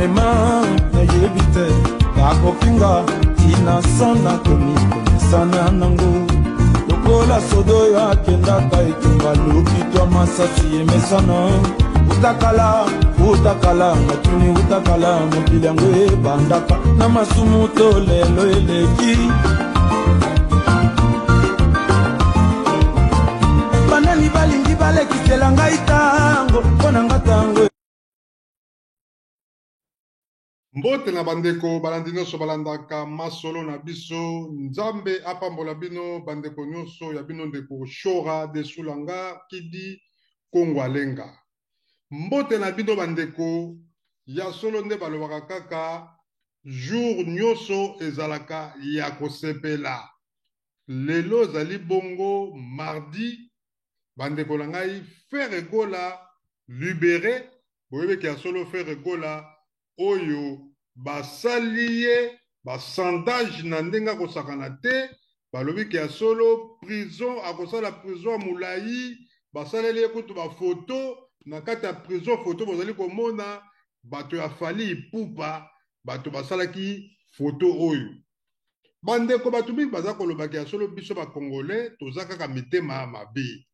vraiment nayebi te bakofinga tina sana komikomesana nango lokola sodo oyo akendaka etumba lokitwa masasi emesana utakala natuni utakala mokili yango ebandaka na masumu to lelo eleki banani balingi balekisela ngai tango mpo na nga tango. Mbote na bandeko balandi nyonso balandaka masolo na biso nzambe apambola bino bandeko nyonso ya bino ndeko Shora Desulanga Kidi Kongo Alenga. Mbote na bino bandeko ya solo nde balobaka kaka jour nyonso ezalaka ya kosepela. Lelo zali bongo mardi bandeko na ngai Frère Egola libéré boyebeki ya solo Frère Egola oyo basali ye basandage na ndenge akosakana te balobiki ya solo prison akosala prison ya molai basaleli ye kutu bafoto na kati ya prison foto bozali komona bato ya Fally Ipupa bato basalaki foto oyo bandeko bato mingi baza kolobaki ya solo biso bakongole toza kaka mitema mabe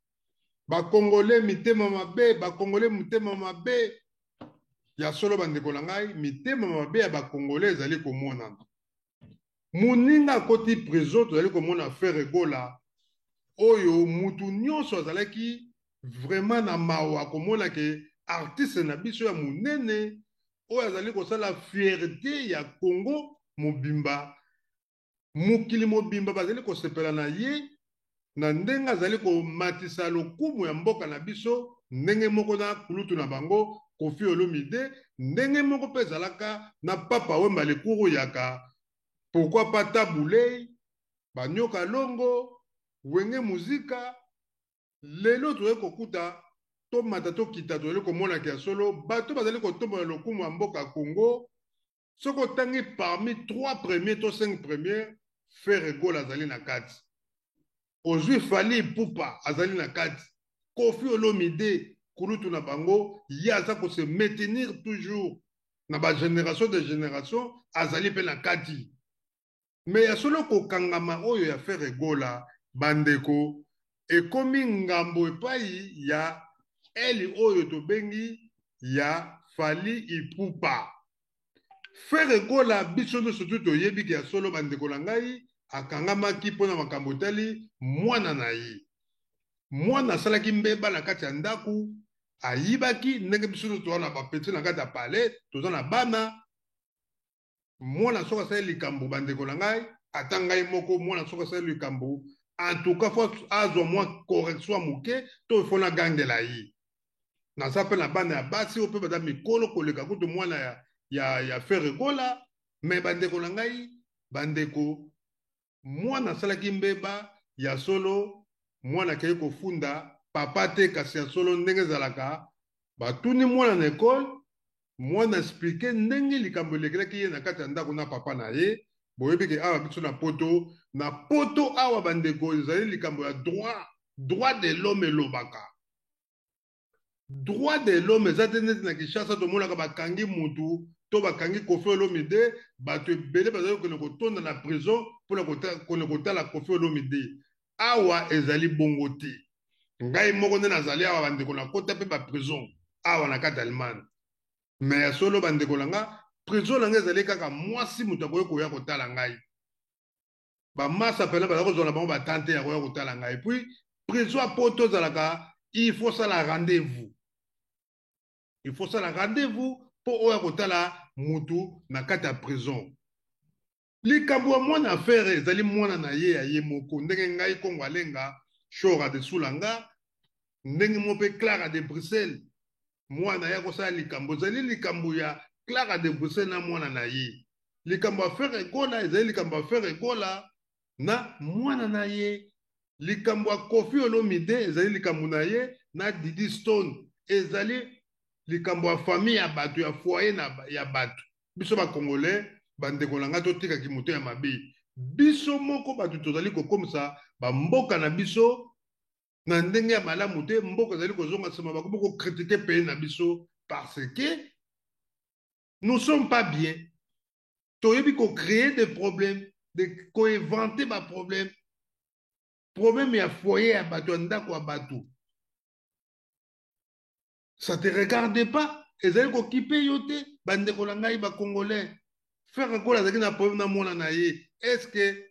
bakongole mitema mabe bakongole mitema mabe ya solo bandeko na ngai mitema mabe ya bakongole ezali komonana moninga akoti prison tozali komona Frère Egola oyo mutu nyonso azalaki vraiment na mawa komona ke artiste na biso ya munene oyo azali kosala fierté ya Congo mobimba mokili mobimba bazali kosepela na ye na ndenge azali komatisa lokumu ya mboka na biso ndenge moko na kulutu na bango Koffi Olomide ndenge moko mpe ezalaka na Papa Wemba Lekuru yaka pourquoi pas Taboulé Banyoka Longo Wenge Muzika lelo toye kokuta to mata to kita toye komona kia solo bato bazali kotombola lokumu ya mboka Congo soko tangi parmi 3 premiers to 5 premiers Frère Egola azali na kati ozwi Fally Ipupa azali na kati Koffi Olomide kulutu na bango ya aza ko se maintenir toujours na ba génération de génération azali pe na kati mais ya solo ko kangama oyo ya Frère Egola bandeko ekomi ngambo epai ya eli oyo tobengi ya Fally Ipupa Frère Egola biso nyonso toyebi ya solo bandeko na ngai akangamaki mpona makambo tali mwana na ye mwana asalaki mbeba na kati ya ndako ayibaki ndenge biso toza na bapeti na kati ya palais toza na bana mwana soki asali likambo bandeko na ngai ata ngai moko mwana soki asali likambo en tout cas fo azwa mwa correction ya moke to ifo na gangela ye naza mpe na bana ya basi oyo mpe baza mikolo koleka kutu mwana ya Frère Egola me bandeko na ngai bandeko mwana asalaki mbeba ya solo mwana akei kofunda papa te kasi ya solo ndenge ezalaka batuni mwana na ekole mwana explike ndenge likambo elekelaki ye na kati ya ndako na papa na ye boyebiki awa biso na poto awa bandeko ezali likambo ya droit de l'homme elobaka droit de l'homme eza te neti na Kinshasa tomonaka bakangi mutu to bakangi Koffi Olomide bato ebele bazali kokende kotonda na prison mpona kone kotala Koffi Olomide awa ezali bongo te ngai moko nde nazali awa bandeko na kota mpe baprison awa na kati Allemagne me ya solo bandeko na nga prison na ngai ezali kaka mwasi moto akoki koya kotala ngai bamasa pene baza kozwa na bango batante ya koya kotala ngai puis prison apo tozalaka il faut sala rendez-vous mpo oyo akotala mutu na kati ya prison likambo ya mwana affaire ezali mwana na ye ya ye moko ndenge ngai Kongo Alenga Shora Desulanga ndenge mo mpe Clara de Bruxelles mwana ya kosala likambo ezali likambo ya Clara de Bruxelles na mwana na ye likambo ya Frère Egola ezali likambo ya Frère Egola na mwana na ye likambo ya Koffi Olomide ezali likambo na ye na Didi Stone ezali likambo ya famille ya bato ya foyer ya bato biso bakongolais bandeko na nga totikaki moto ya mabe biso moko bato tozali kokomisa bamboka na biso na ndenge ya malamu te mboka ezali kozonga nsima bakoma kokritike pays na biso parce que Nous ne sommes pas bien. Tu as créer des problèmes, de inventer des problèmes. Problème, il y a foyer à bateau, à bateau. Ça ne te regarde pas. Et ça veut dire que yote, bande kolanga iba congolais. Faire quoi la na problème na mona na ye. Est-ce que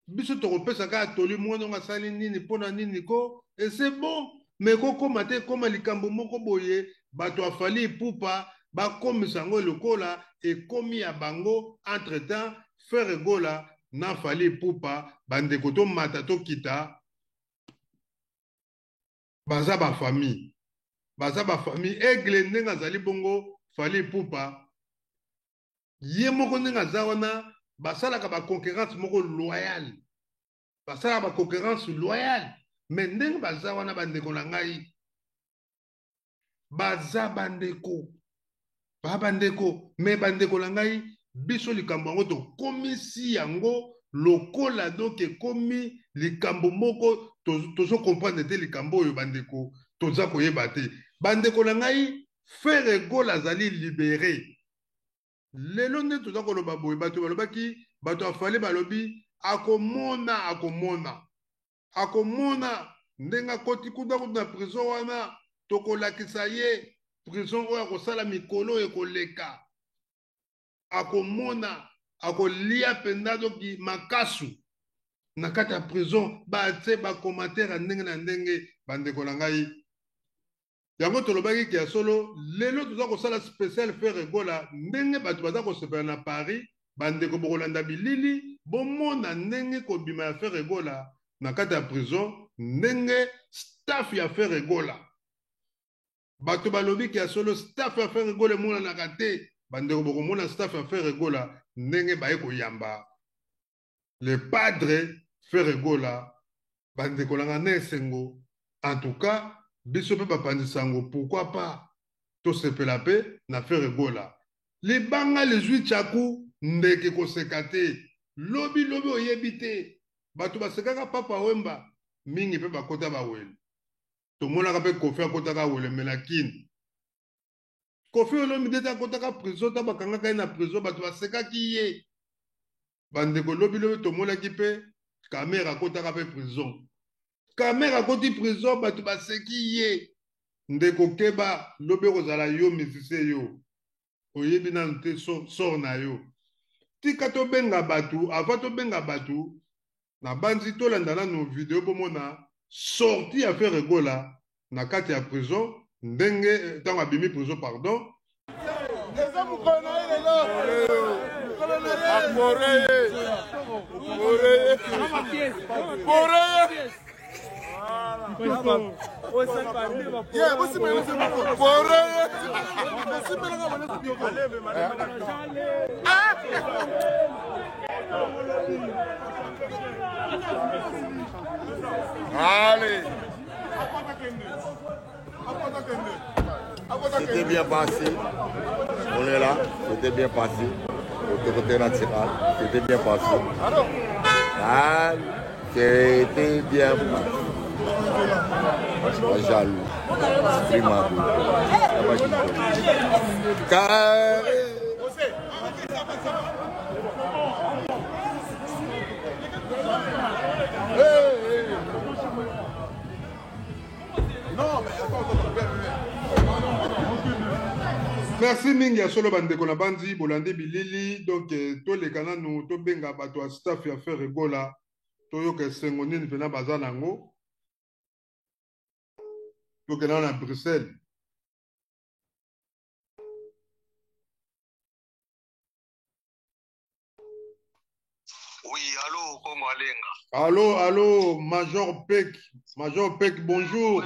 biso to repesa ka toli mwana nga sali nini pona nini ko et c'est bon. Mais ko koma te koma likambo moko boye bato afali pupa ba komisa ngo lokola et komi ya bango entre-temps faire gola na fali pupa bande koto mata to kita baza ba famille. Baza ba famille aigle ndenga zali bongo fali pupa ye moko ndenga zawana basalaka ba concurrence moko loyale basalaka ba concurrence loyale mais ndenga baza wana bandeko na ngai baza bandeko ba bandeko mais bandeko na ngai biso likambo yango to komisi yango lokola donc ekomi likambo moko tozo comprendre te likambo oyo bandeko toza koyeba te bandeko na ngai faire gola azali libéré lelo nde toza koloba boye bato balobaki bato afale balobi akomona ndenga koti kuda na prison wana tokolakisa ye prison oyo akosala mikolo ekoleka akomona akolia mpenza doki makasu na kati ya prison batie bacommentaire ya ndenge na ndenge bandeko na ngai yango tolobaki ke ya solo lelo toza kosala spécial faire gola ndenge bato baza kosepela na Paris bandeko bokolanda bilili bomona ndenge kobima ya faire gola na kati ya prison ndenge staff ya faire gola bato balobi ke ya solo staff ya faire gola emonanaka te bandeko bokomona staff ya faire gola ndenge baye koyamba le padre faire gola bandeko langa na esengo en tout cas biso mpe bapandisa yango pourquoi pas tosepela mpe na faire gola libanga lezwi tyaku ndeke koseka te lobi oyebi te bato basekaka papa wemba mingi mpe bakota bawele tomonaka mpe kofi akotaka wele melakini kofi olombi te te akotaka prison ta bakangaka ye na prison bato basekaki ye bandeko lobi tomonaki mpe kamera akotaka mpe prison kamera akoti prison bato baseki ye ndeko keba lobi kozala yo misise yo oyebi nanu te sor na yo tika tobenga bato avant tobenga bato na banzi tolanda nanu video bomona sorti ya faire gola na kati ya prison ndenge ntango abimi prison pardon Allez. C'était bien passé. On est là. C'était bien passé. Autorité nationale. C'était bien passé. C'était bien passé. Pas jaloux. Primable. Carré. Merci mingi ya solo bandeko na bandi bolande bilili donc toleka nanu tobenga bato ya staff ya faire gola toyoka esengo nini mpena baza nango tokenda na Bruxelles. Oui, allô, Congo Alenga. Allô, Major Peck, bonjour.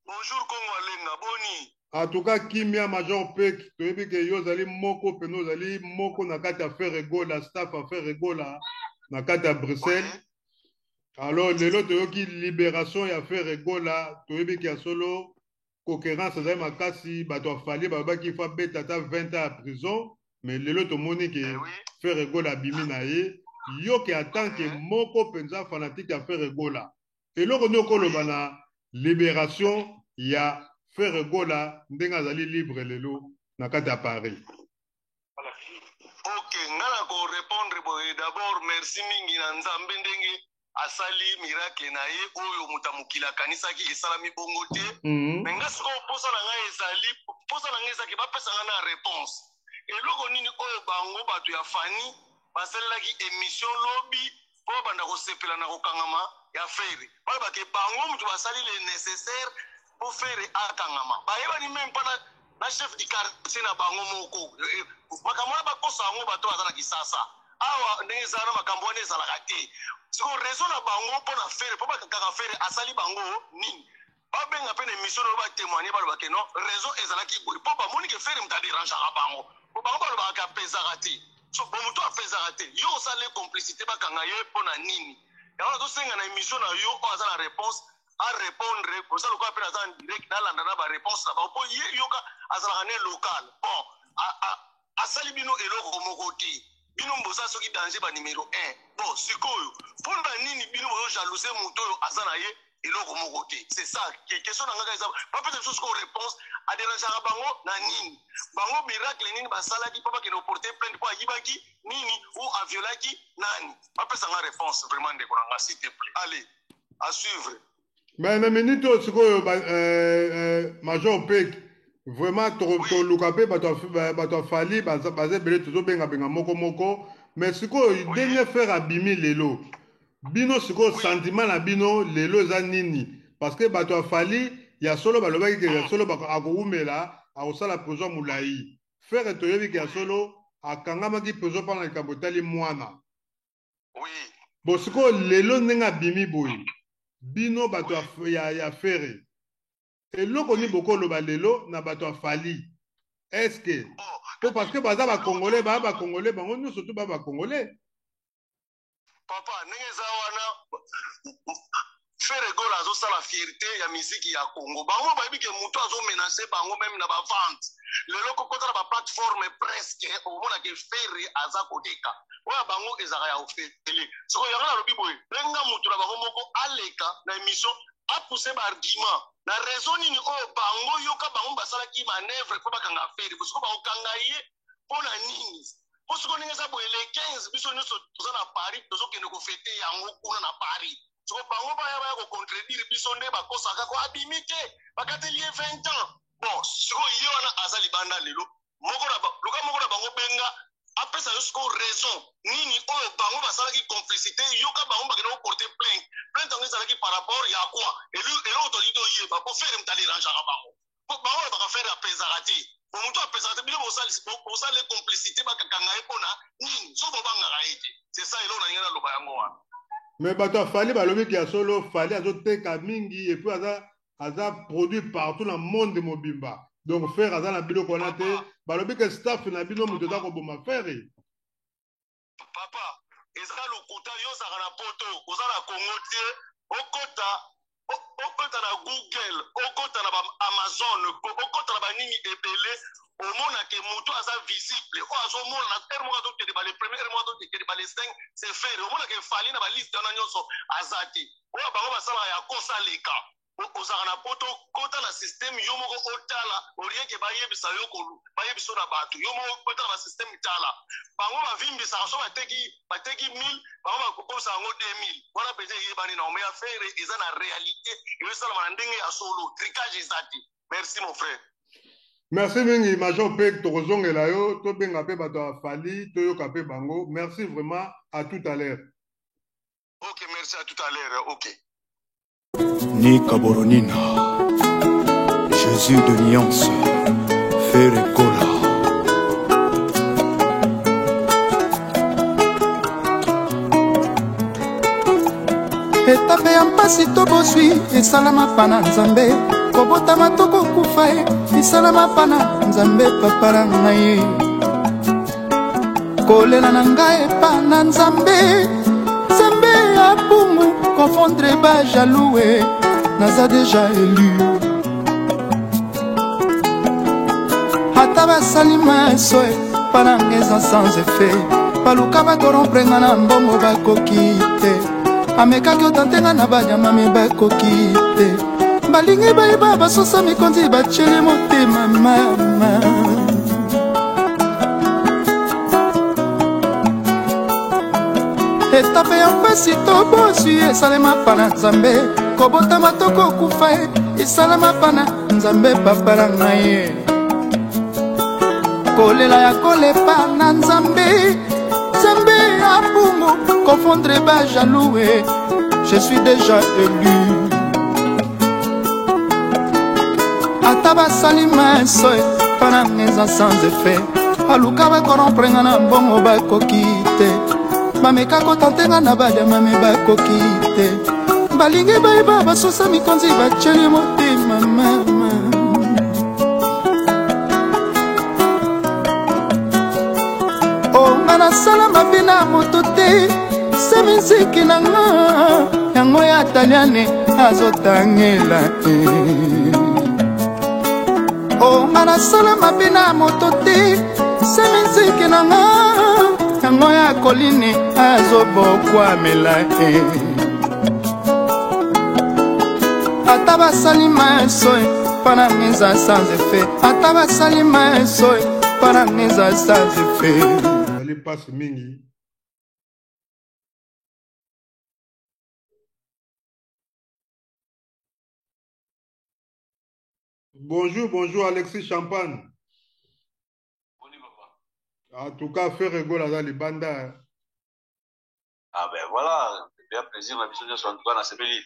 Bonjour, Congo Alenga, boni. En tout cas, Kimia Major Peck, toyebi ke yo zali moko peno zali moko na kati ya faire gola, staff à faire gola na kati ya Bruxelles. Oui. Alors, lelo toyoki libération ya faire gola, toyebi ke ya solo concurrence zali makasi, bato afali babaki fa beta ta 20 ans à prison, mais lelo tomoni ke faire gola bimi na ye, yo ke attend ke moko penza fanatique ya faire gola. Eloko noko loba na libération ya faire gola ndenga zali libre lelo na kati ya Paris. Ok, ngala ko répondre boye d'abord merci mingi na Nzambe ndenge asali miracle na ye oyo mutamukila kanisa ki esalami bongo te. Mais nga siko posa na ngai ezali posa na ngai ezaki bapesa nga na réponse. Eloko nini oyo bango bato ya fani basalelaki émission lobi po banda kosepela na kokangama ya fere. Balobake bango mutu basali le nécessaire pour faire akangama. Bayebani même pas na chef du quartier na bango moko. Makambo na bakosa yango bato baza na kisasa. Awa ndenge ezala na makambo wana ezalaka te. Siko raison na bango mpo na fere po bakaka fere asali bango nini. Babenga pe na émission oyo batémoigner balobake non raison ezalaki boye po bamoni ke fere mutaderangeaka bango. Po bango balobaka apesaka te. So bomutu apesaka te. Yo osala complicité bakanga ye mpo na nini. Yango tosenga na émission na yo oyo aza na réponse à répondre pour ça le quoi appelle en direct dans la ba réponse là ba po yoka azala ne local bon a sali bino eloko moko te bino mbosa soki danger ba numéro 1 bon sikoyo fonda nini bino bo jalouser muto azana ye eloko moko te c'est ça question na ngaka ezaba pas peut-être chose ko réponse a déranger bango na nini bango miracle nini ba salaki papa ki no porter plainte pour yibaki nini ou aviolaki nani pas peut ça nga réponse vraiment de konanga s'il te plaît allez à suivre. Mais na minute sikoyo Major Pek vraiment to lukape bato fali baze bele tozo benga moko mais sikoyo dernier faire abimi lelo bino sikoyo sentiment na bino lelo za nini parce que bato fali ya solo balobaki ke ya solo akoumela akosala prison mulai faire toyebi ke ya solo akangamaki prison pana likambo tali mwana oui bon sikoyo lelo ndenge abimi boye bino bato ya fere eloko ni bokolo balelo na bato afali est-ce que parce que baza ba congolais bango nous surtout ba congolais papa ndenge za wana fere gola zo sala fierté ya musique ya Congo bango bayebi ke muto azo menacer bango même na ba vente lelo kokota na ba plateforme presque au mona ke fere aza kodeka oya bango ezaka ya ofeteli soko yanga na lobi boye benga mutu na bango moko aleka na émission a pousser ba argument na raison nini oyo bango yoka bango basalaki manœuvre po bakanga fere bosiko bango kanga ye pona nini bosiko ndenge za boye le 15 biso nyonso toza na Paris tozokende kofete yango kuna na Paris soko bango baya ko contredire biso nde bakosaka ko abimi te bakateli 20 ans bon siko ye wana azali banda lelo moko na luka moko na bango benga apesa yosko raison nini oyo bango basalaki complicité yoka bango bakena ko porter plainte ngo ezalaki par rapport ya quoi elo autorité oyeba po faire mutaderangeaka bango bango baka faire apesaka te bomutu apesaka te bino bosala complicité bakakanga ye mpona nini so bobangaka ye te c'est ça elo na ngai naloba yango wana mais bato afali balobi ki ya solo fali azoteka mingi et puis aza produit partout dans le monde mobimba donc faire aza na biloko wana te balobi ke staff na bino moto eza koboma fere papa ezala lokuta yo ozalaka na poto oza na Congo te okota na Google okota na Amazon okota na banini ebele omonake moto aza visible oyo azomona na ere moko azokende bale premier ere moko azokende bale 5 c'est fere omonake fali na baliste wana nyonso aza te oyo bango basalaka ya kosaleka ozalaka na poto kota na systeme yo moko otala orieke bayebisa yo bayebiso na bato yo moko kota na basysteme tala bango bavimbisaka so bateki 1000 bango bakokomisa yango 2000 wana pete eyebani na omeya fere eza na réalité ezosalama na ndenge ya solo tricage eza te merci mon frère. Merci mingi Major Pek tokozongela yo tobenga pe bato afali toyoka pe bango merci vraiment à tout à l'heure. Ok merci à tout à l'heure ok. Ni Kaboronina, Jésus de Nuance, Ferregola. Etape ya mpasi to boswi esalama pana Nzambe kobotama to kokufa esalama pana Nzambe papa na ngai kolela na ngai pana Nzambe Nzambe ya bumu confondre ba jaloux naza déjà élu ata basali maso pana ngeza sans effet baluka bakorompre nga na mbongo bakoki te amekaki otantenga na banyama me bakoki te balingi bayeba basosa mikonzi bacele motema mama etape ya mpasi toboswi esalema mpa na nzambe kobotama to kokufa esalema mpa na nzambe papa na ngai kolela ya kolepa na nzambe nzambe ya bungu confondre ba jaloux je suis déjà élu ata basali maso mpa na ngai eza sans effet baluka bakorompre nga na mbongo bakoki te bameka kotantenga na baliama me bakoki te balingi bayeba basusa mikonzi baceli motema mama onga nasala mabe na moto te se miziki na nga yango ya taliane azotangela onga nasala mabe na moto te se miziki na nga yango ya kolini azobokwamela ata basali maso mpa na ngai eza sans effet ata basali maso mpa na ngai eza sans effet ali pasi mingi bonjour Alexis Champagne. En tout cas, faire rigolo dans les bandas. Ah ben voilà, c'est bien plaisir, la mission de son toit dans ce pays.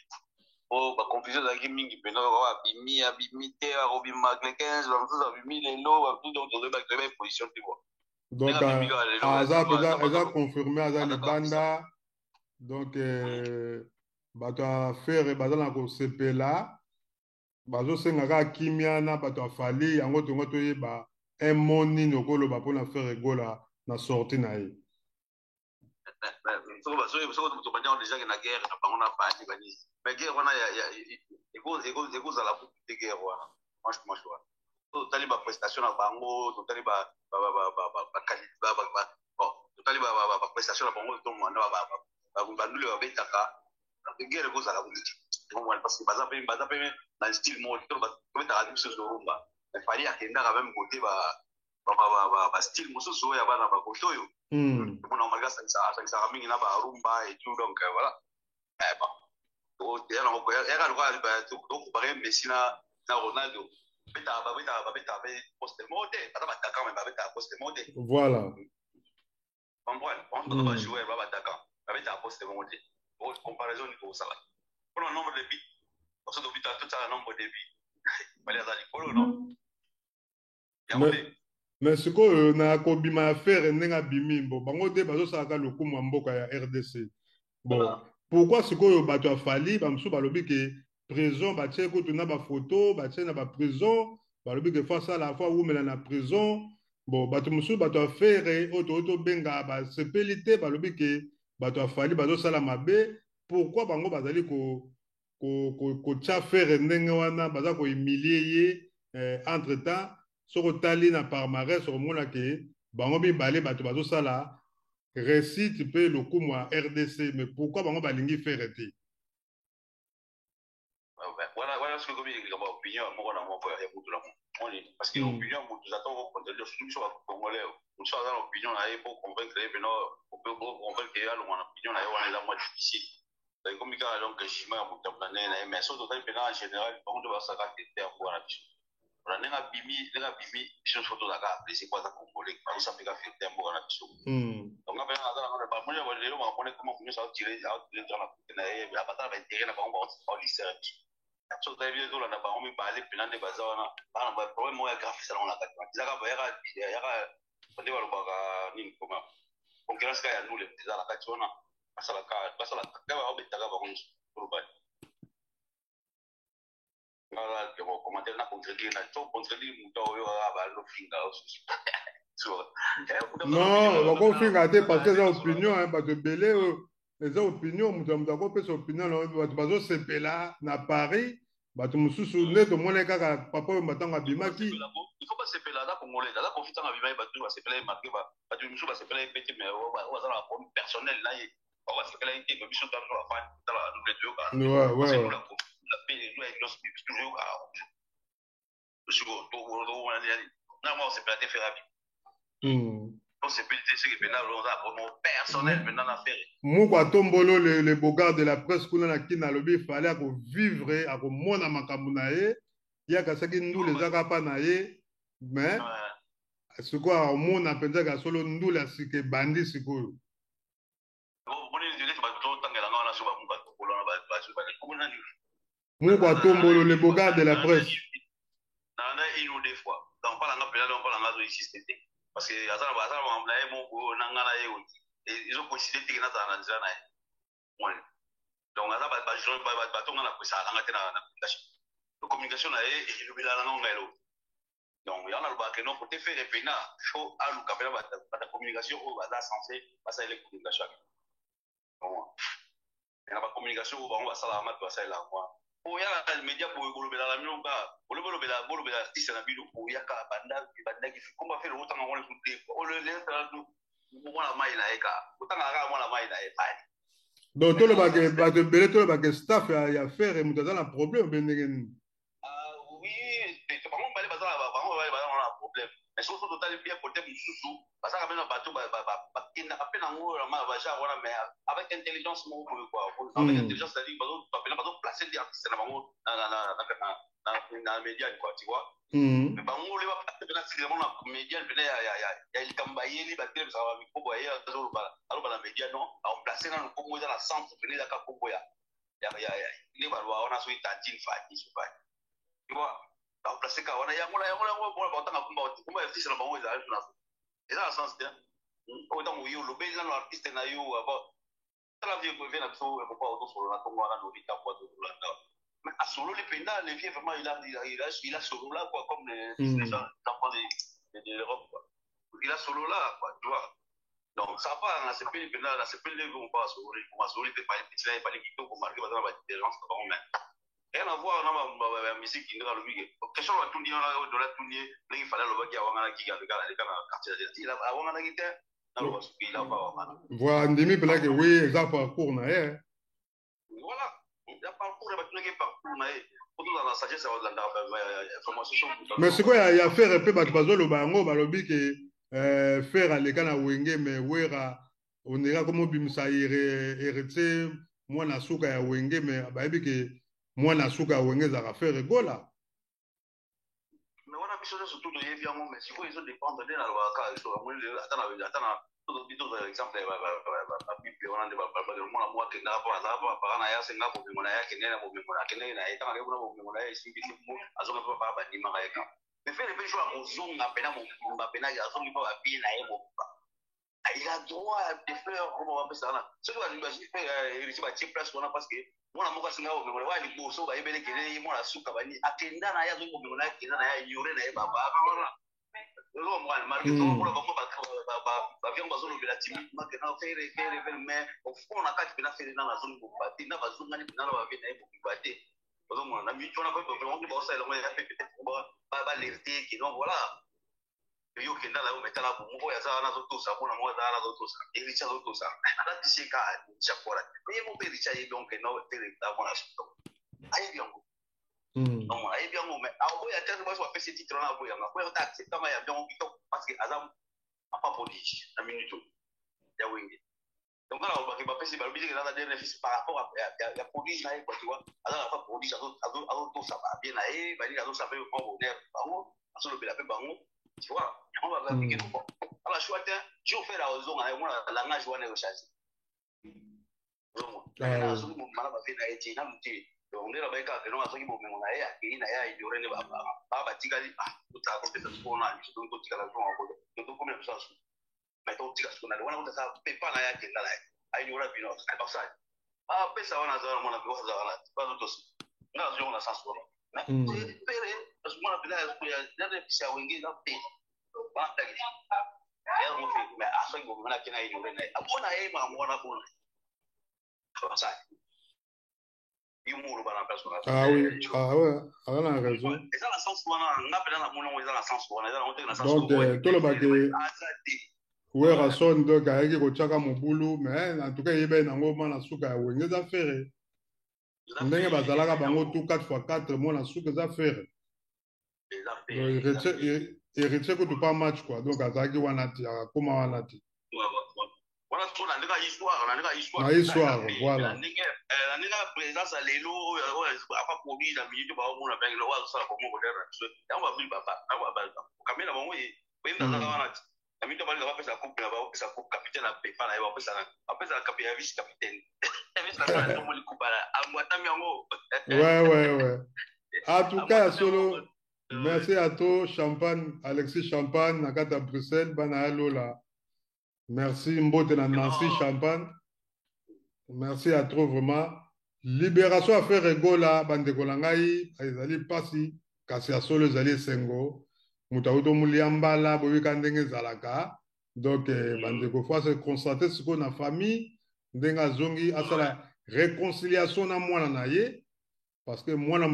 Oh, bah, confusion de la gaming, il peut y avoir Abimi, Terre, Robin Mac, 15, Abimi, les lots, tout dans deux positions, tu vois. Donc, elle a confirmé à les bandas. Donc, bah, tu as fait un CP là. Bah, je sais que Kimiana, bah, tu as fallu, en gros, tu as un moni no kolo ba pona faire rigola na sortie na ye so to banya déjà que na guerre na bango na bani bani mais guerre wana ya ego za la de guerre wana franchement choix to tali ba prestation na bango to tali ba to tali ba prestation na bango to mwana ba ndule ba betaka guerre ego za la boniti parce que baza pe na style mode to ba betaka biso zo rumba fali akenda quand même côté ba style mosusu ya bana ba koto yo on malga ça mingi na ba rumba et tout donc voilà bon to ya no ko ya ka ba to ko ba Messi na Ronaldo beta poste mode ata ba taka même ba beta poste mode voilà on doit pas jouer ba taka ba beta poste mode pour comparaison ni ko sala pour le nombre de buts on se doit tout ça le nombre de buts bali azali polo non. Mais ce que na kobima affaire nenga bimimbo bango de bazo saka lokumu mboka ya RDC bon pourquoi ce que bato afali bamsu balobi ke prison ba tche ko tuna ba photo ba tche na ba prison balobi ke face à la fois ou mela na prison bon bato musu bato affaire auto benga ba sepelité balobi ke bato afali bazo sala mabe pourquoi bango bazali ko tcha faire nenga wana baza ko humilier entre temps soko tali na palmarès omona ke bango mibale bato bazosala récite mpe lokumu ya RDC mais pourquoi bango balingi faire te voilà ce que comme il y a opinion moko na moko ya mutu la moni parce que opinion mutu za to ko de solution ba congolais mutu za opinion na pour convaincre beno pour convaincre ya lo na opinion na yo wana la moi difficile donc comme il y a donc jima ya mutu na na mais so total pena en général bango ba saka te ya kwa na biso on a bimi biso photo daga c'est quoi ça congolais ba ça fait faire tempo na biso donc après on a pas moi je le on connaît comment ça tirer dans la na ya pas ta intérêt na bango ba lycée so ta bien dola na bango mi bale penande bazana bana ba problème mo ya graphique ça on la kata zaka ba yaka on dit ba nini comment concurrence ya nous les za la kata ona basala ka ba obetaka ba konso pour ba voilà que bon commentaire na contredire na to contredire muto yo ba lo finga non bako finga te parce que ça opinion hein ba te belé les opinions muto mutako pesa opinion bato bazo sepela na Paris bato mususu neto mona kaka papa matanga bimaki il faut pas sepela da congolais da profiter na bimaki bato ba sepela marqué bato mususu ba sepela petit mais on va la forme personnelle là on va sepela été que biso dans la fin dans la double deux ka ouais la paix nous avec nos toujours je go to na moi c'est pas te faire possibilité c'est que maintenant on a mon personnel maintenant à faire Mukwa tombolo le bogard de la presse kuna na kina lobi fallait à vivre à mona makambu na ye ya kasaki ndule zaka pa na ye mais ce quoi mona penza ka solo ndule asike bandi sikoyo Mukwa tombolo le bogard de la presse une ou deux fois donc pas la période on parle en système parce que azana bazana mamla mon nangana ye ils ont considéré que na za nzana ouais donc azana ba jeune ba tonga na kwesa langa tena na communication na ye et le la nganga elo donc yana le ba que non côté faire repena show à lu kapela ba communication au ba censé passer les communications bon et la communication on va ça la mat passer là quoi pour ya media pour bolobela la minonga bolobela artiste na bilo pour ya ka banda qui comment faire autant on le foutre on le laisse moi la maille na eka autant la moi la maille na eka donc tout le bague tout le bague staff ya faire et mutaza na problème benegen oui par contre balé bazala on a problème mais surtout total bien côté mususu parce que maintenant bateau ba kina appel en haut ma va ja voilà mais avec intelligence mo quoi avec intelligence c'est-à-dire bateau placer des artistes na média quoi tu vois mais ba ngole ba peut-être seulement na média peut ya il kambayeli ba tele ça va mi ko ya zo ba la média non on placer na ko mo dans centre peut la ka ko ya les ba on a so itantine fa tu vois on placer ka wana ya ngola ba tanga kumba artiste na ba wo za na et dans le sens de autant où yo le bel artiste na yo avant la vie que vient absolument pas auto sur la tombe là no vita quoi tout là mais à solo les pénales les vieux vraiment il a solo là quoi comme les gens de l'Europe quoi il a solo là quoi tu vois donc ça va na sepeli pénale na sepeli on pas solo il peut pas petit là pas les qui pour marquer dans la différence comme mais rien à voir dans la musique qui dans le milieu question la tourner là de la tourner là il fallait le bac ya wangana qui les quartier il a wangana qui était dans le il a pas wangana voilà ndimi pela que oui ça parcours na eh voilà il a parcours ba tunenge parcours na eh pour dans la sagesse de la formation mais c'est quoi il y a faire un peu bazolo bango balobi que faire les kana wenge mais wera on ira comme bimsa hérité moi na suka ya wenge mais ba ebi que moi na suka wenge za ka faire gola mais wana biso surtout de yebi yango mais si ils ont dépendre de na lo ka so mo le atana tout bito exemple ba bible wana de ba mo moi que na pa na ya senga ko mo na ya ke na mo na ke na eta na ko mo na ya simbi mo azo ba ba ni ma ya ka mais fait le jour à zonga pena mo ba pena ya zonga ba bi na ye mo il a droit de faire comment on appelle ça là ce que va imaginer il va tirer place parce que moi mon kasi ngao me wa ni boso ba ibele kele mo la suka ba ni atenda na ya zo mo na kenda na ya yure na ba lo mo al market to mo ba vient ba zo lo bila timi ma que na faire mais au fond na kati bina faire na zo mo ba tina ba zo ngani bina ba vient na mo ba te zo mo na mi tona ko to mo ba sa lo mo ya peut-être ba l'alerter qui non voilà yo kenda la o metala ko mo ya za na zo to sa mo na mo za na zo to sa e richa zo to sa ala tiseka cha kora e mo be richa e donc no tele ta mo na so ai bien non ai bien mais a o ya tele mo so fait ce titre na bo ya ma ko ta accepter ma ya bien parce que azam a pas prodige na minute ya wingi donc là on va que ba pesi ba bizi na dernier fils par rapport à prodige na e quoi tu vois azam pas prodige azo to sa ba bien na e ba ni azo sa be ko bonheur ba o azo le bela pe bango tu vois on va appliquer tout alors chouette je fais la raison avec moi la langage on est rechargé donc là sur mon mala ba fait na eti na muti donc là ba ka que non asoki bo mengo na ya ki na ya idore ne ba tikali uta ko pesa ko na ni donc tikala ko ko donc comme ça mais donc tikala ko na wana ko ça pe pa na ya ki na la ai ni ora bino na ba sa pesa wana za mwana ko za wana ba to na zo na sa so mais pere parce que moi bila ya de pisa wengi na pe ba ta ki ya mo fi mais a so go na kina yi ne abona e ma mo na bona ça yumu ba na personne ah oui ouais on a raison et ça la sens wana na pe na mo no za la sens wana za on te na sens donc tout le bague ouais rason de gaïki ko chaka mobulu mais en tout cas yebe na ngoma na suka ya wenge za faire ndenge bazalaka bango tout 4x4 mo na suka za faire héritier que tu pas match quoi. Donc azaki wanati akoma wanati. Voilà tout na ndeka histoire, Na histoire, voilà. Na ndeka présence lelo apa produit la minute ba mona ba ngelo wa sala ko mo kodera. Ya ba bi baba, na ba kamera bango yi. Wenda za wanati. Na minute ba ba pesa coupe ba pesa coupe capitaine na pepa na ba pesa capitaine vice capitaine. Vice capitaine to mo li coupe la amwata mi yango. Ouais. En tout cas, solo, merci à toi, Champagne, Alexis Champagne, Nakata Bruxelles, Bana Lola. Merci Mbote Nancy Champagne. Merci à toi vraiment. Libération à faire Regola, Bande Kolangai, Aizali Pasi, Kassia Solo, Zali Sengo, Moutaouto Mouliambala, Bovikandenge Zalaka. Donc, Bande Kofa se constater ce qu'on a famille, Denga Zongi, à la réconciliation na moi naye. Parce que moi, je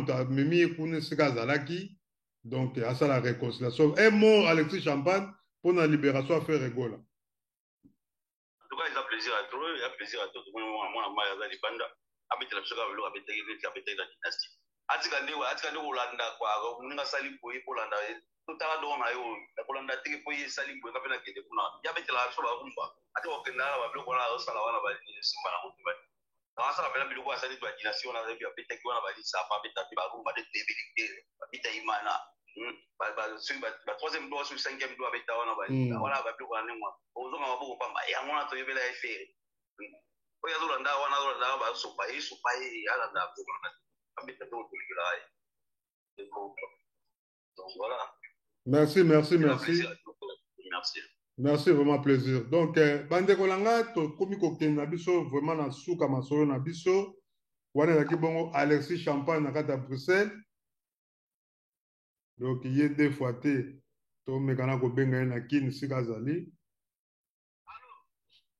suis donc, à ça la réconciliation. Un mot, Alexis Champagne, pour la libération à faire rigoler. En tout cas, il y a plaisir à toi, il y a plaisir à toi. Moi, je suis Banda. Avec la chose, avec la dynastie. Atikande Olanda, quoi, on a sali pour Olanda. Tout à l'heure, on a eu Olanda, tu peux y salir pour la qui est pour nous. Il y a la chose à rumba. À tout aucun âge, on va voir la salavana, c'est pas la quand ça va bien ça dit dynastie on a vu peut-être qu'on va dire ça pas peut-être pas on va dire débilité peut-être imana sur la troisième doigt sur le cinquième doigt avec on va dire voilà va plus on est moi on va beaucoup pas et on a tout yebela fait on a dolanda on a ba so pa ya la da pour on a peut-être tout là donc voilà merci merci vraiment plaisir donc bande kolanga to komi ko kenna biso vraiment na suka masolo na biso wana la kibongo Alexis Champagne na kata Bruxelles donc il est deux fois to mekana ko benga na kin sikazali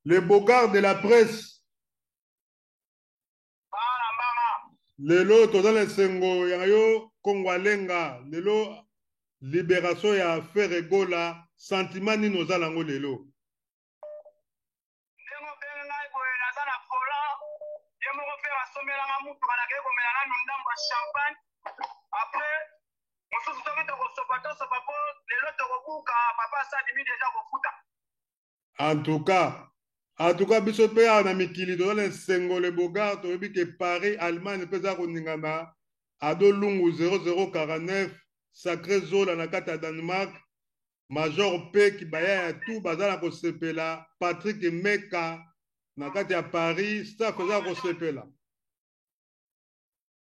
le bogard de la presse lelo to dans le sengo yayo kongwalenga lelo libération ya affaire Egola sentiment ni nos alango lelo ndengo benga boye nazana fola yemo ko faire asomela nga mutu kana ke ko mela na ndamba champagne après mususu to ko sopato sopapo lelo to ko buka papa sa dimi déjà ko futa en tout cas biso pe na mikili to le sengo le bogard to bi ke Paris Allemagne pesa ko ningana ado lungu 0049 Sacré Zola na kata Danemark Major P qui baya ya tout bazala ko sepela Patrick Meka na kata ya Paris staff za ko sepela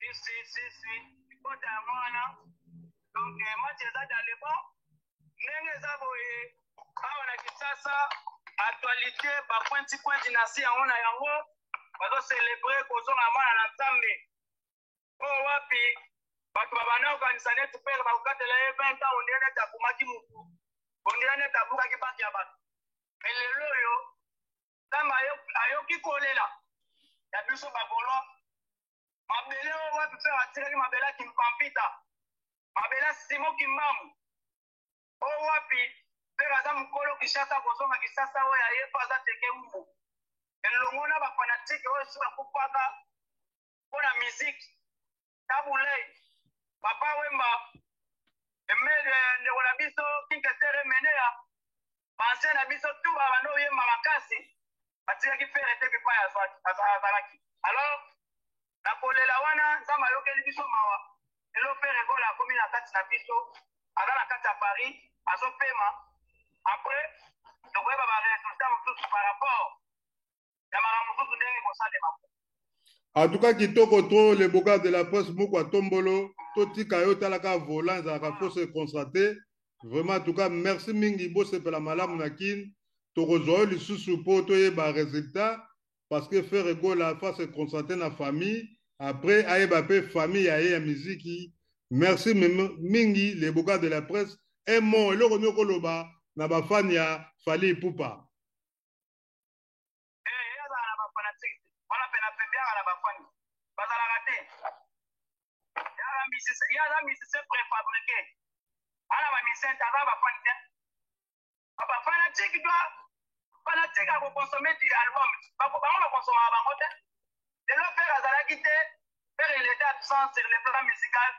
si kota mwana donc match za dalebo nenge za boye awa na kisasa actualité ba point na si yango na yango bazo célébrer kozonga mwana na Nzambe o wapi bato babana organisane tupele bakukatela ye 20 ans ondiane takumaki mutu ondiane tabukaki baki ya bato elelo oyo Nzambe ayoki kolela ya biso bakolo mabele o wapi mpe batiraki mabele akimpampita mabele simo kimbangu o wapi mpe baza mokolo Kishasa kozonga Kishasa oyo ayepa aza teke umbu elongo na bafanatike oyo si bakupaka mpona miziki tabulei papa wemba emele ndeko na biso kinketere meneya banse na biso tu babanda oyemba makasi batikaki fere te pipa ya azalaki alors na kolela wana Nzambe ayokeli biso mawa lelo fere Egola akomi na kati na biso aza na kati ya Paris azopema après tokoyeba baresultat mosusu par rapport ya makambo mosusu ndenge kosalema en tout cas kitoko to le bogard de la presse moko tombolo to tika yo talaka volant za ka faut se constater vraiment en tout cas merci mingi bo sepela malamu na kin to kozo lisusu po to yeba résultat parce que faire Egola fa se constater na famille après ayeba pe famille ya musique merci mingi le bogard de la presse un mot eloko nyoko loba na bafani ya Fally Ipupa yaza misise préfabriqué ana bamisente aza bafani te bafanatike doa fanatique akokonsome ti album bango bakonsomaka bango te lelo pere azalaki te pere il était absent sur le plan musical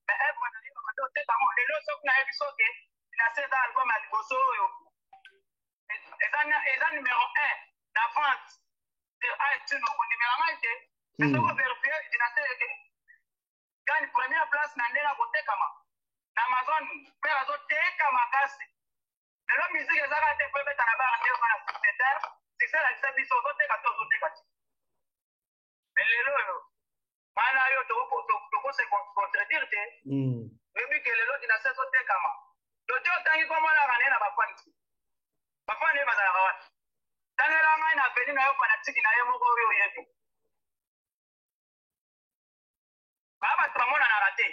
mais œuvre na ye bamate otekango lelo soki nayebi soki dinastie eza album ya liboso oyo eza numéro 1 na vente iTunes okondimela ngai te esoko verifie dinastie gagne première place na ndenge akotekama na Amazon mpe azotekama makasi lelo musique ezaka te po ebeta na bara nde wana succédere succès biso ozoteka te ozoteka te mais lelo oyo mana yo tokose contredire te oyebi ke lelo dinastie ezotekama lote otangi komonaka nde na bafani ye bazalaka wapi tangela ngai na veni na yo fanatiki na ye moko oyo oyebi baa bato bamonanaka te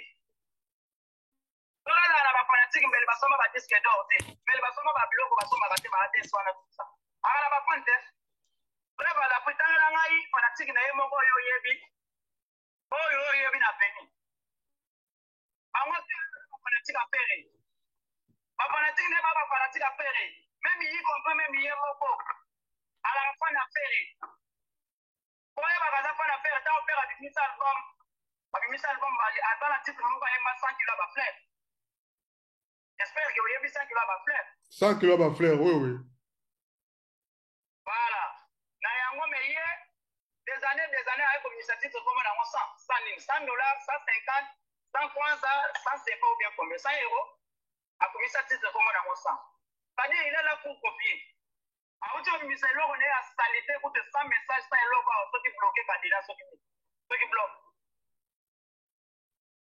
tolala na bafanatiki mbele basoma badiske dor te mbele basoma babiloko basomaka te baadesi wana tusa akala bafani te olebala po tangela ngai fanatiki na ye moko oyo oyebi na veni bango te bafanatiki apere bafanatiki ne ba bafanatiki apere même yi comprend même ye moko alaka fani apere oyebaka aza fani apere ta opere abimisa album ata na titre moko ayemba 100 kilo ba fleur j'espère que oyebi 100 kilo ba fleur 100 kilo ba fleur oui voilà na yango me ye des années aye komisa titre comme nango 100 dollars 150 100 francs 100 CFA ou bien combien 100 euros akomisa titre comme nango 100 c'est-à-dire il est là pour copier auti omimisa eloko ne ya salité kute 100 message 100 eloko awa soki bloqué candidat soki bloque.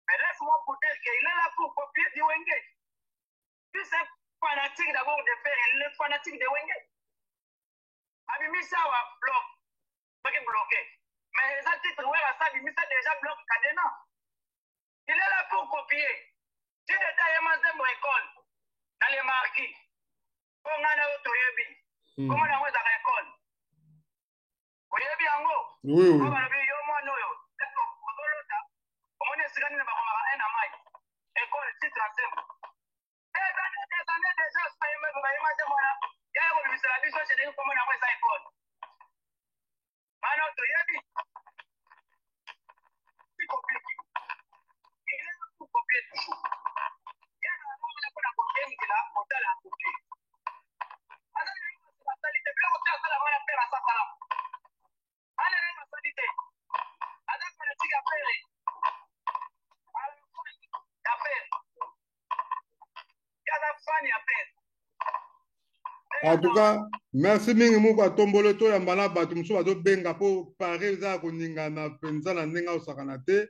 Mais laisse-moi vous dire qu'il est là pour copier du Wenge. Tu sais, fanatique d'abord de faire, il est fanatique de Wenge. Abimisa wa bloc, soki bloqué. Mais les titres, ouais, ça, Abimisa déjà bloqué cadena. Il est là pour copier. Si détail est mon école, dans les marquis, on a un autre yebi. Comment on a une école? Vous yebi en haut? Oui. On va le yo mo no yo. On est sur une école, titre en simple. Des années déjà, ça y est, vous voyez, moi, il y a eu la vision chez nous, comment on a fait école. Maintenant, tu y es dit. C'est compliqué. Il est pour copier toujours. Il y a un moment où on a copié, il est là, on t'a la copié. Alors, il y a une responsabilité. Puis, on t'a la bonne affaire à sa femme. Alors, il y a une responsabilité. Alors, on a dit qu'après, en tout cas merci mingi moko atombolo to yamba na bato mosusu bazobenga mpo pare eza ya koningana mpenza na ndenge osakana te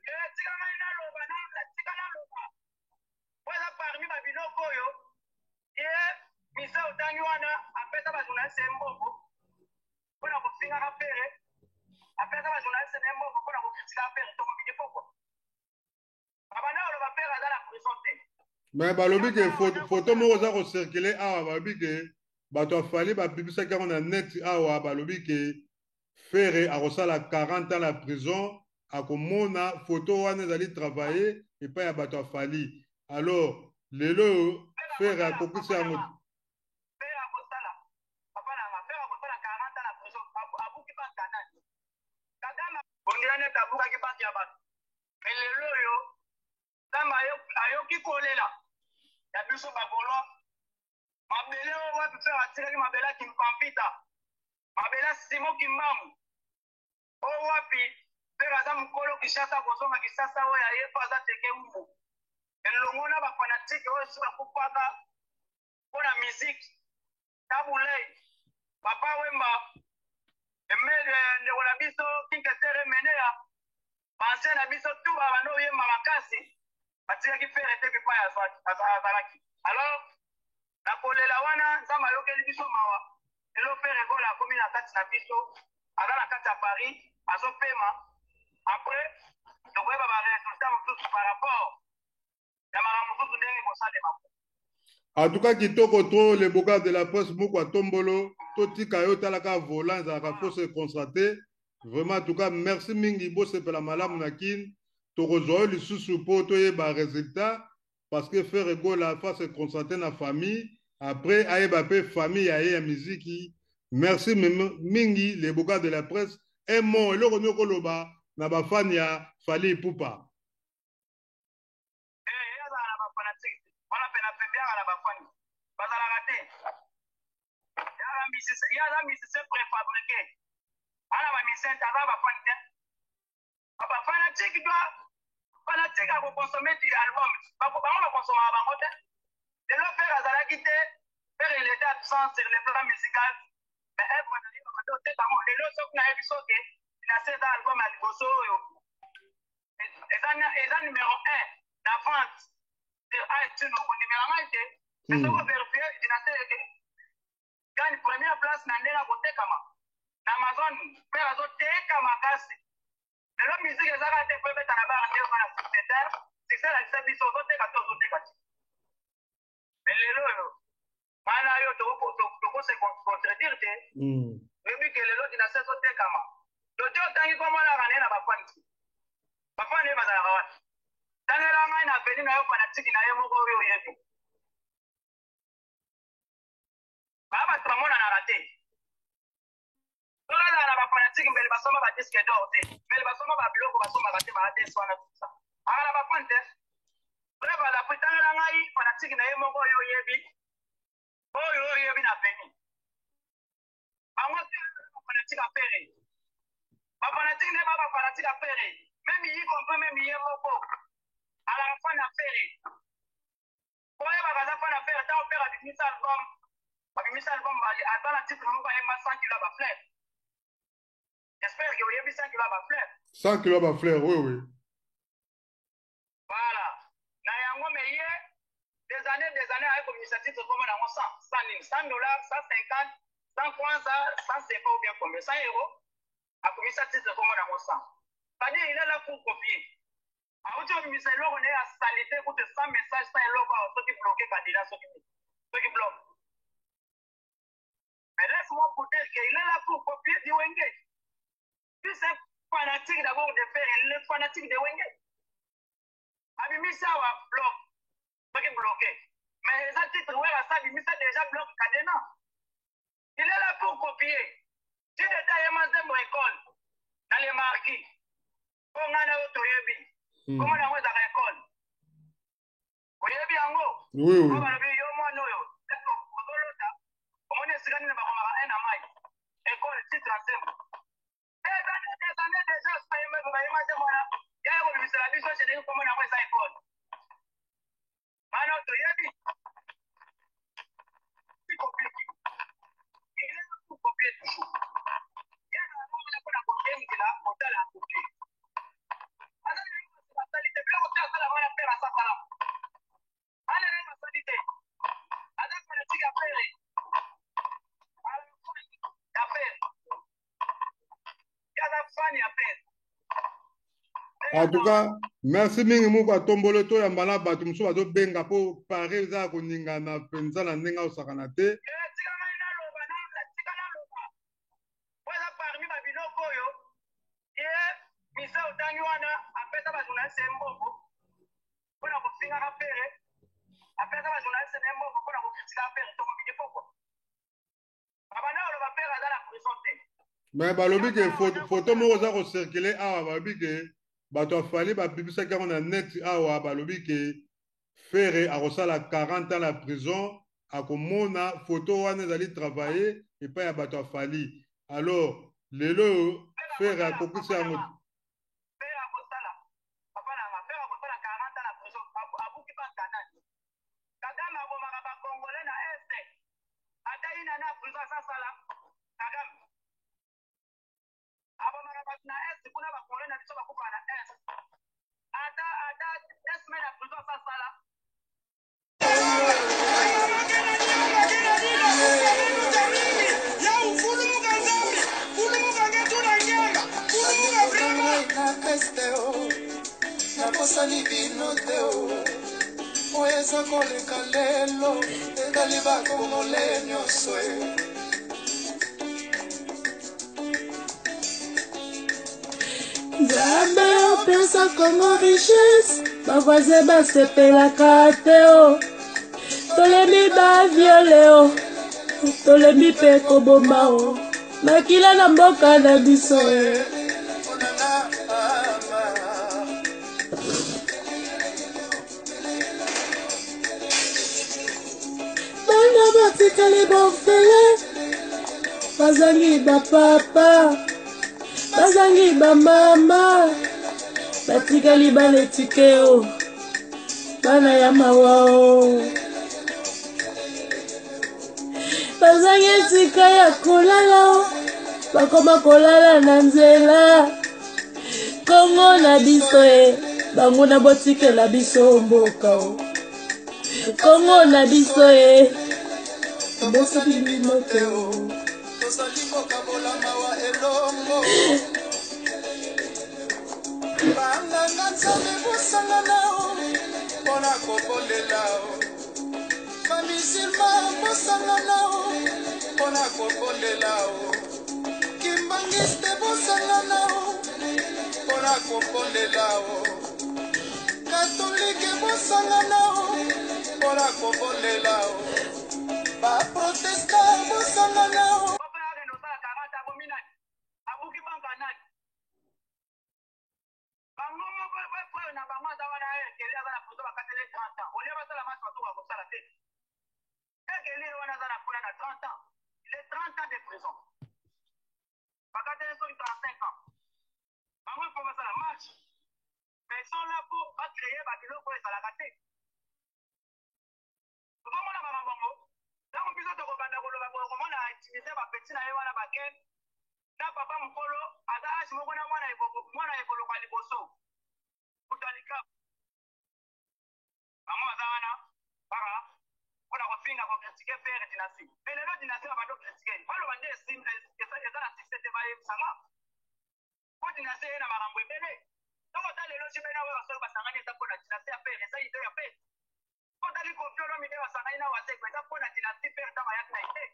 mais balobi ke foto moko oza kocircule awa balobi ke bato afali babibisaki yango na net awa balobi ke Fere akosala 40 ans na prison akomona foto wana ezali travailler epai ya bato afali alors lelo Fere akokisi yango ayoki kolela ya biso babolo mabele oyo wapi mpe atikaki mabele akimpampita mabele simo kimbangu oyo wapi mpe aza mokolo kishasa kozonga kisasa oyo aye mpo aza teke mbu elongo na bafanatike oyo esi bakupaka mpo na miziki tabulei papa wemba emele ndeko na biso kinketere meneya banse na biso tu babanda oyemba makasi batikaki fere te pipa azalaki alors nakolela wana nzambe ayokeli biso mawa elo fere gola akomi na kati na biso aza na kati ya paris azopema apres tokoyeba baresultat mosusu par rapport ya makambo mosusu ndenge kosalema en tout cas kitoko to le bogar de la poste moko atombolo totika yo talaka volant ezalaka faut se constater vraiment en tout cas merci mingi bosepela malamu na kini tokozwa oyo lisusu mpo toyeba résultat parce que Fere Gola fa se constater na famille après ayeba mpe famille aye ya miziki merci mingi le bogar de la presse emo eloko nini okoloba na bafani ya Fally Ipupa ezala na bafanatike wana mpe na pebiaka na bafani musicien préfabriqué. Alors, ma musicien, t'as pas fanatique. Papa fanatique doit fanatique à consommer des albums. Papa, on va consommer avant côté. De le faire à la guitare, faire il était absent sur le plan musical. Mais elle m'a dit, on va doter par moi. Le soc n'a pas soqué. Il a 16 albums à Liboso. Et ça numéro 1 la vente de iTunes au numéro 1 était. Et ça va vérifier, il a gagne première place dans la côté kama. Amazon, faire à d'autres kama casse. Et la musique, ça a été fait à la barre de la c'est ça la service aux autres 14. Mais les lots, mana yo to se contredire mais que les lots dina se sote kama dojo tangi ko mona kana na bafani bazala kawat tangela ngai na beni na yo pana tiki na yo moko yo yebi baba tramona na rate tola na bafana tiki mbele basoma ba disque d'or te mbele basoma ba biloko basoma ba te ba te swana tusa ala bafante breva la pitangela ngai pana tiki na yo moko yo yebi oyo yebi na beni bango te fanatique à faire ba fanatique ne ba fanatique à faire même il comprend même il moko à la fin à faire oyo ba kaza fa na faire ta opéra du missal album ba attend la titre moko ya 100 kg ba fleur j'espère que oyebi 100 kg ba fleur 100 kg ba fleur oui voilà na yango meye des années avec l'initiative comme on a 100 $, 150, 100 francs, ça c'est pas bien combien 100 €. À l'initiative comme on a 100. C'est-à-dire il est là pour copier. À autre ministère on est à salité pour 100 messages 100 € ceux qui bloquent candidat ceux qui bloquent. Mais laisse-moi vous dire qu'il est là pour copier du Wenge. Tu sais fanatique d'abord de faire il est fanatique de Wenge. Abimisa wa bloc bloqué. Mais les articles, ça déjà bloqué Cadena. Il est là pour copier. Si les taillements de mon école, dans les marquis, on a un autre yebi. Comment on a un école? Vous yebi en haut? Oui. On va le yo mo no yo. On est sur une école, titre ensemble. Des années déjà, ça y est, vous voyez, moi, il y a eu la vision chez nous, comment on a un école. Alors, tu y es c'est compliqué. Il est pour copier toujours. Il y a un moment où on a copié, il est là, on a la copié. Alors, il y a une responsabilité. Puis, on fait la bonne affaire à sa femme. Alors, il y a une responsabilité. Alors, on a dit qu'affaire. Alors, d'affaire. Il y a la fan affaire. En tout cas, merci mingi mu ba tombolo to ya mbala ba tumso ba do benga po pare za ko ninga na penza na ninga osakana te. Wala parmi ba biloko yo. Misa utangi wana apesa ba journaliste mboko. Kuna kufinga kapere. Apesa ba journaliste mboko kuna kufinga kapere to mbi poko. Abana lo ba pera za la prison te. Mais balobi ke photo mo za ko circuler awa balobi ke bato afali babibisaki yango na net awa balobi ke Fere akosala 40 ans la prison akomona photo wana ezali travailler epai ya bato afali alors lelo Fere akokisi yango nakosali bino te oyo eza koleka lelo etali bakongole nyonso nzambe opesa kongo richesse bavoisin basepelaka te tolembi baviole tolembi mpe koboma makila na mboka na biso batikali bofele bazangi bapapa bazangi bamama batikali baletike o bana ya mawa o bazangi esika ya kolala o bakoma kolala na nzela kongo na biso e bango na botikela biso mboka o kongo na biso e bosa bilimo te o tozali kokabola mawa elongo banganga nzambe bosangana o mpona kobolela o bamisilma bosangana o mpona kobolela o kimbangiste bosangana o mpona kobolela o katolike bosangana o mpona kobolela o baprotesta bosangana o Mais ils sont là pour créer des biloko et ça la raté. Comment on a maman bongo? Dans mon épisode de Robanda Goloba, comment on a utilisé ma petite naïe wana baken? Na papa mukolo, adash mokona mwana ebolo kwa liboso. Kutalika. Maman azana, para. On a refait na critiquer père dynastie. Mais le lot dynastie va pas critiquer. Pas le bandé estime que ça est dans la système va y sama. Pour dynastie na marambo ebele. Donc on a les loges bena wa so basangani ta pour la dynastie ya père, ça idée ya père. On a les confiants là mide basangani na wa se kwa pour la dynastie père ta ya na idée.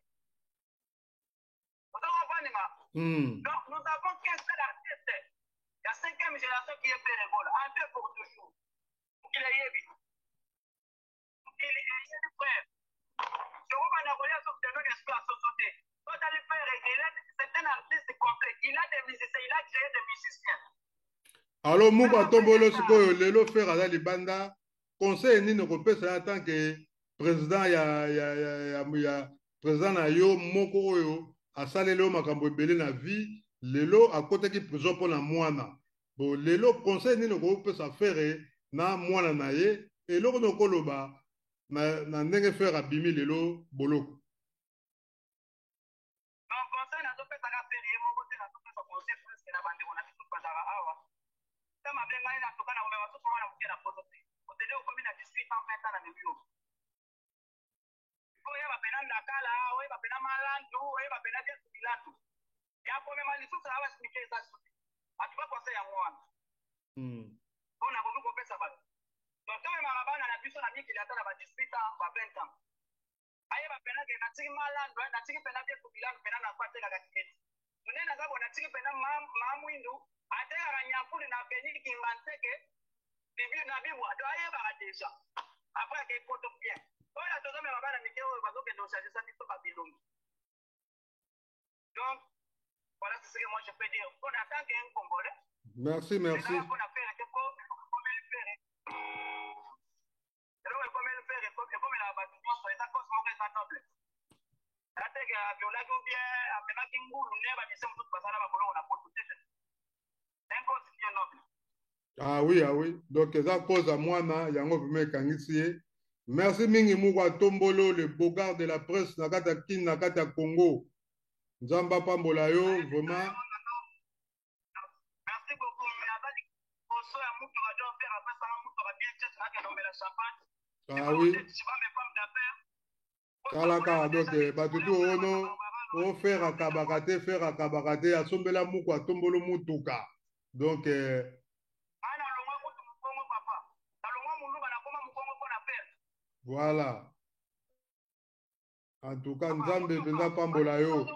On va voir ninga. Donc nous avons 15 artistes. Il y a 5e génération qui est père école, un peu pour toujours. Il est yebi. Il est yebi frère. Je vois na kolia sur de notre espace société. Quand on le père c'est un artiste complet. Il a des musiciens, il a créé des musiciens. Alors Muka Tombolo sikoyo lelo faire ala libanda conseil nini kopesa en tant que président ya président na yo moko oyo asalelo makambo ebele na vie lelo akotaki prison pona mwana bo lelo conseil nini kopesa faire na mwana na ye eloko nokoloba na ndenge faire abimi lelo boloko. Donc conseil na topesa ka faire ye moko te na topesa conseil presque na bande on a tout pas awa. Sama benga ina tokana kwa watoto wana mkena poto te. Otele ukomi na 18 ans 20 ans na mbio. Ko ya bapena ndakala, we bapena malandu, we bapena jesu milatu. Ya kome malisu sa hawa simike za suti. Atuba conseil ya mwana. On a beaucoup kopesa ba. Donc kama marabana na biso na miki la tala ba 18 ans ba 20 ans. Aye bapena ke na tiki malandu, na tiki pena jesu milatu pena na kwate ka kiti. Munena zabo na tiki pena mamwindu. Ateka kanyakuli na beniki kimbanteke bibi na bibu adoye ba deja après que poto bien oya tozome mabana mikeo bazoke do charger ça biso ba bilongi. Donc voilà ce que moi je peux dire on attend qu'un Congolais. Merci. On a fait que comme le faire comme la bâtiment soit ça cause mon ça noble ateka viola ko bien apena kingulu ne ba mise mtu pasana ba kolongo na poto tete. Ah oui. Donc, ça cause à moi, yango vime kangisi. Merci mingi Muka Tombolo, le bogard de la presse, nakata kin, nakata Congo. Nzamba pambola yo, vraiment. Merci beaucoup. Ah oui. Kalaka, donc, batutu ono, on faire à kabakate, asombela Muka Tombolo mutuka. Donc, voilà. En tout cas, Nzambe benza pambola yo.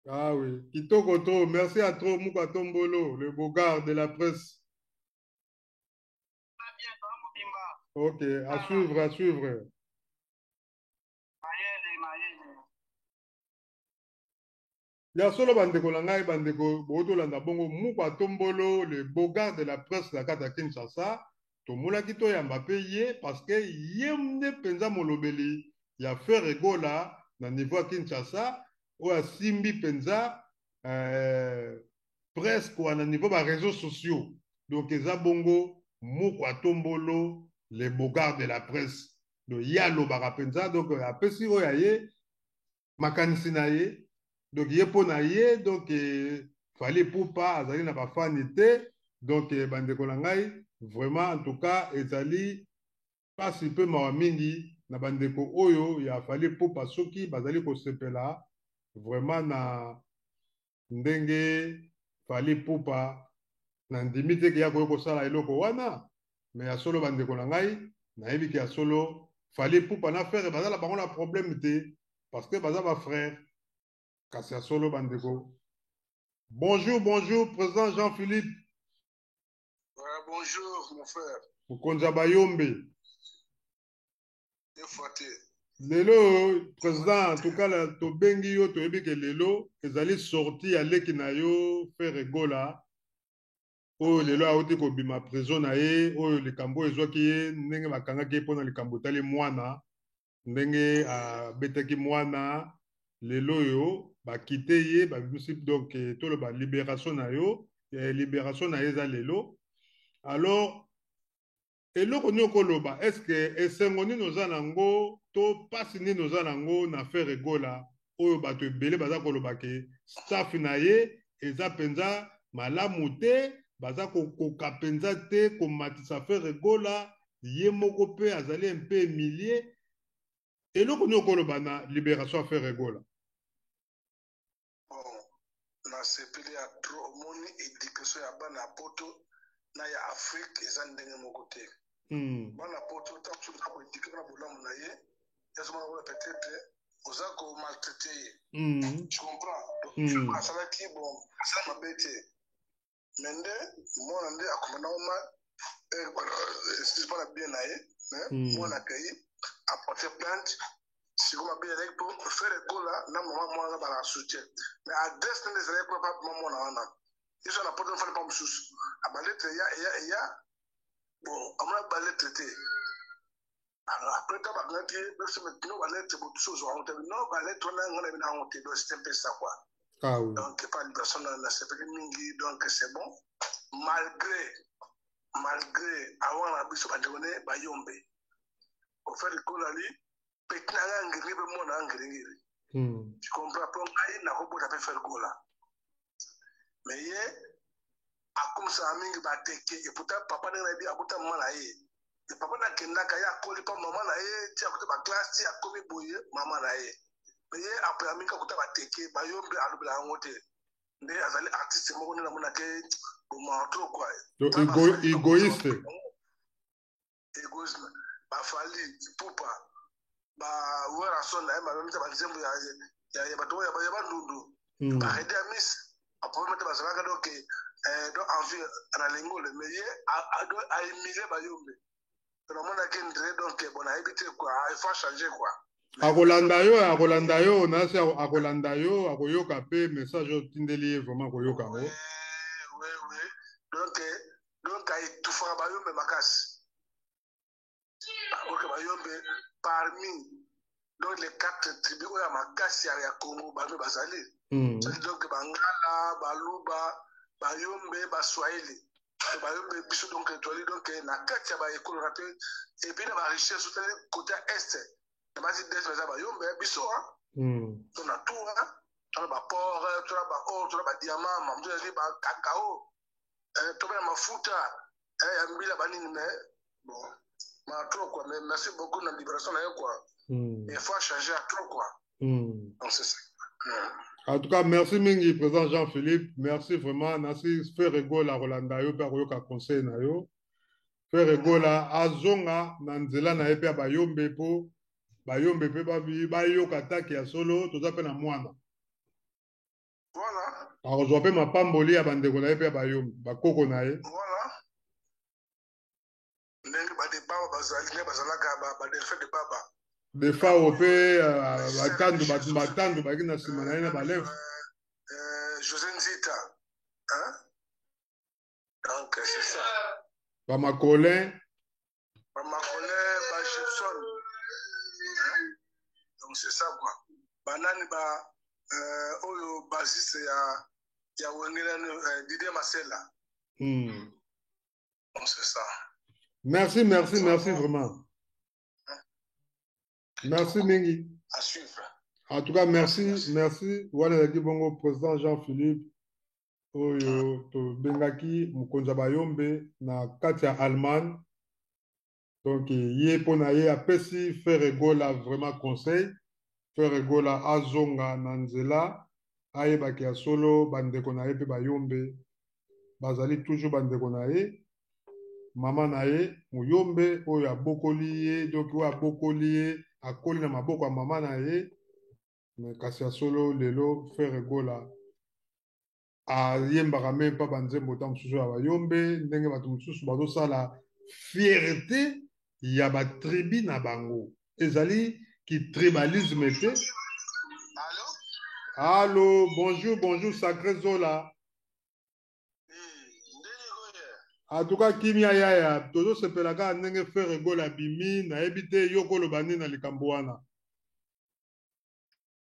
Ah oui, Kitoko to, merci à trop Muka Tombolo, le bogard de la presse. Ok, à suivre. Ya solo bandeko na ngai bandeko botolanda bongo Mukwa Tombolo le bogard de la presse la kata Kinshasa tomulaki toyamba mpe ye parce que ye nde mpenza molobeli ya faire egola na niveau ya Kinshasa oyo asimbi mpenza presque wana niveau ba réseaux sociaux donc eza bongo Mukwa Tombolo le bogard de la presse donc ye alobaka mpenza donc apesi oyo ya ye makanisi na ye donc ye mpo na ye donc fali pupa azali na bafani te donc bandeko na ngai vraiment en tout cas ezali pasi mpe mawa mingi na bandeko oyo ya fali pupa soki bazali kosepela vraiment na ndenge fali pupa na ndimi te ke ya koyo kosala eloko wana me ya solo bandeko na ngai nayebi ke ya solo fali pupa na frère bazala bango na problème te parce que baza bafrère kasi ya solo bandeko. Bonjour, bonjour, président Jean-Philippe. Bonjour, mon frère. Mukonza Bayombe. Efate. Lelo, président, en tout cas, la tobengi yo toyebi ke lelo ezali sorti ya leki na yo faire egola. Oyo lelo auti kobima prison na ye, oyo likambo ezwaki ye ndenge bakangaki ye mpona likambo tali mwana, ndenge abetaki mwana, lelo yo bakite ye babimisi donc toloba libération na yo, libération na ye eza lelo. Alors eloko nini okoloba est ce que esengo nini oza nango to pasi nini oza nango na faire egola oyo bato ebele baza koloba ke staff na ye eza mpenza malamu te baza kokoka mpenza te komatisa faire egola ye moko mpe azali mpe emilie eloko nini okoloba na libération ya faire egola. Na sepeli ya tro omoni éducation ya bana poto na ya Afrique eza ndenge moko te. Bana poto takusu na koéduquer na bolamu na ye ezomona wala peut-être oza ko maltraiter ye. Tu comprends? Donc asalaki bon asala mabe te. Mende mwana nde akomana oma c'est pas bien na ye mwana kai apporter plainte si comme bien avec pour faire égola na maman mwana ba soutien mais adresse ne les pas maman wana ils sont la porte de pas msusu abalete ya bon amna balete te alors après ta balete parce que non balete beaucoup de choses on te non balete on a ngana bina on te do c'est un peu ça quoi donc pas une personne na c'est pas mingi donc c'est bon malgré avant la biso bandone Bayombe au faire égola li petna ngiri be mona ngiri tu comprends pas ngai na ko bota pe faire égola mais ye comme ça mingi ba teke et pourtant papa na bi abuta mama na ye et papa na kenda ka ya koli pa mama na ye ti akuta ba classe ti akomi boye mama na ye mais ye après mingi akuta ba teke Bayombe alubla ngote nde azali artiste moko na mona ke ma trop quoi égoïste égoïsme ba fali pupa ba wera sona ma mita ba nzembo ya bato ya bandundu ba rede amis après meta ba zalaka donc donc envie na lengo le meilleur a émigrer Bayombe na mona kendre donc bon a éviter quoi il faut changer quoi akolanda yo nasi akolanda yo akoyoka pe message otindeli vraiment koyoka ngo oui donc ay tout faire Bayombe makasi ok Bayombe parmi donc les 4 tribus oya makasi ya Congo bano bazali donc Bangala Baluba Bayombe Baswahili Bayombe biso donc étoilé donc na kati ya ba école rapide et puis na ba richesse sur le côté est na basi des za Bayombe biso on a tout on a ba port on a ba or on a ba diamant mamdu ali ba cacao to ba mafuta ya mbila banini mais bon ma trop quoi mais merci beaucoup na libération na yo quoi il faut changer à trop quoi donc c'est ça. En tout cas, merci mingi, président Jean-Philippe. Merci vraiment. Nasi faire egola Rolanda yo pe koyoka conseil na yo. Faire egola azonga na nzela na epe Bayombe po Bayombe pe ba yoka taki ya solo toza pe na mwana. Voilà. Alors je pe mapamboli ya bandeko na epe Bayombe bakoko na ye. Voilà. Ndenge ba de baba bazali ne bazalaka ba delfe de baba. Des fois, on peut batandu bakina sima na ina balef. José Nzita. Hein? Donc, c'est ça. Bamacolin. Bamacolin, Gibson. Hein? Donc, c'est ça, quoi. Banani, Oyo, Basis, il y a Didier Marcella. Donc, c'est ça. Merci vraiment. Merci, Mingi. À suivre. En tout cas, merci. Voilà, bongo président Jean-Philippe. Oyo, to Bengaki, Mukonza Bayombe, na Katia Allemagne. Donc, yé ponaye a pesi faire egola vraiment conseil. Faire egola azonga nanzela. Aye baki a solo, bandeko na ye pe Bayombe. Bazali toujours bandeko na ye. Mama na ye, Muyombe, oyo abokoli ye, donc oyo abokoli ye, akoli na maboko ya mama na ye. Mais kasi a solo lelo faire egola. Ayembaka même pas banzembo ta mosusu ya Bayombe, ndenge bato mosusu bazosala fierté ya batribi na bango. Ezali ki tribalisme te. Allô, bonjour, Sacré Zola. En tout cas, kimia yaya, tozo sepelaka ndenge faire egola bimi, na ebite yokolo bani na likambo wana.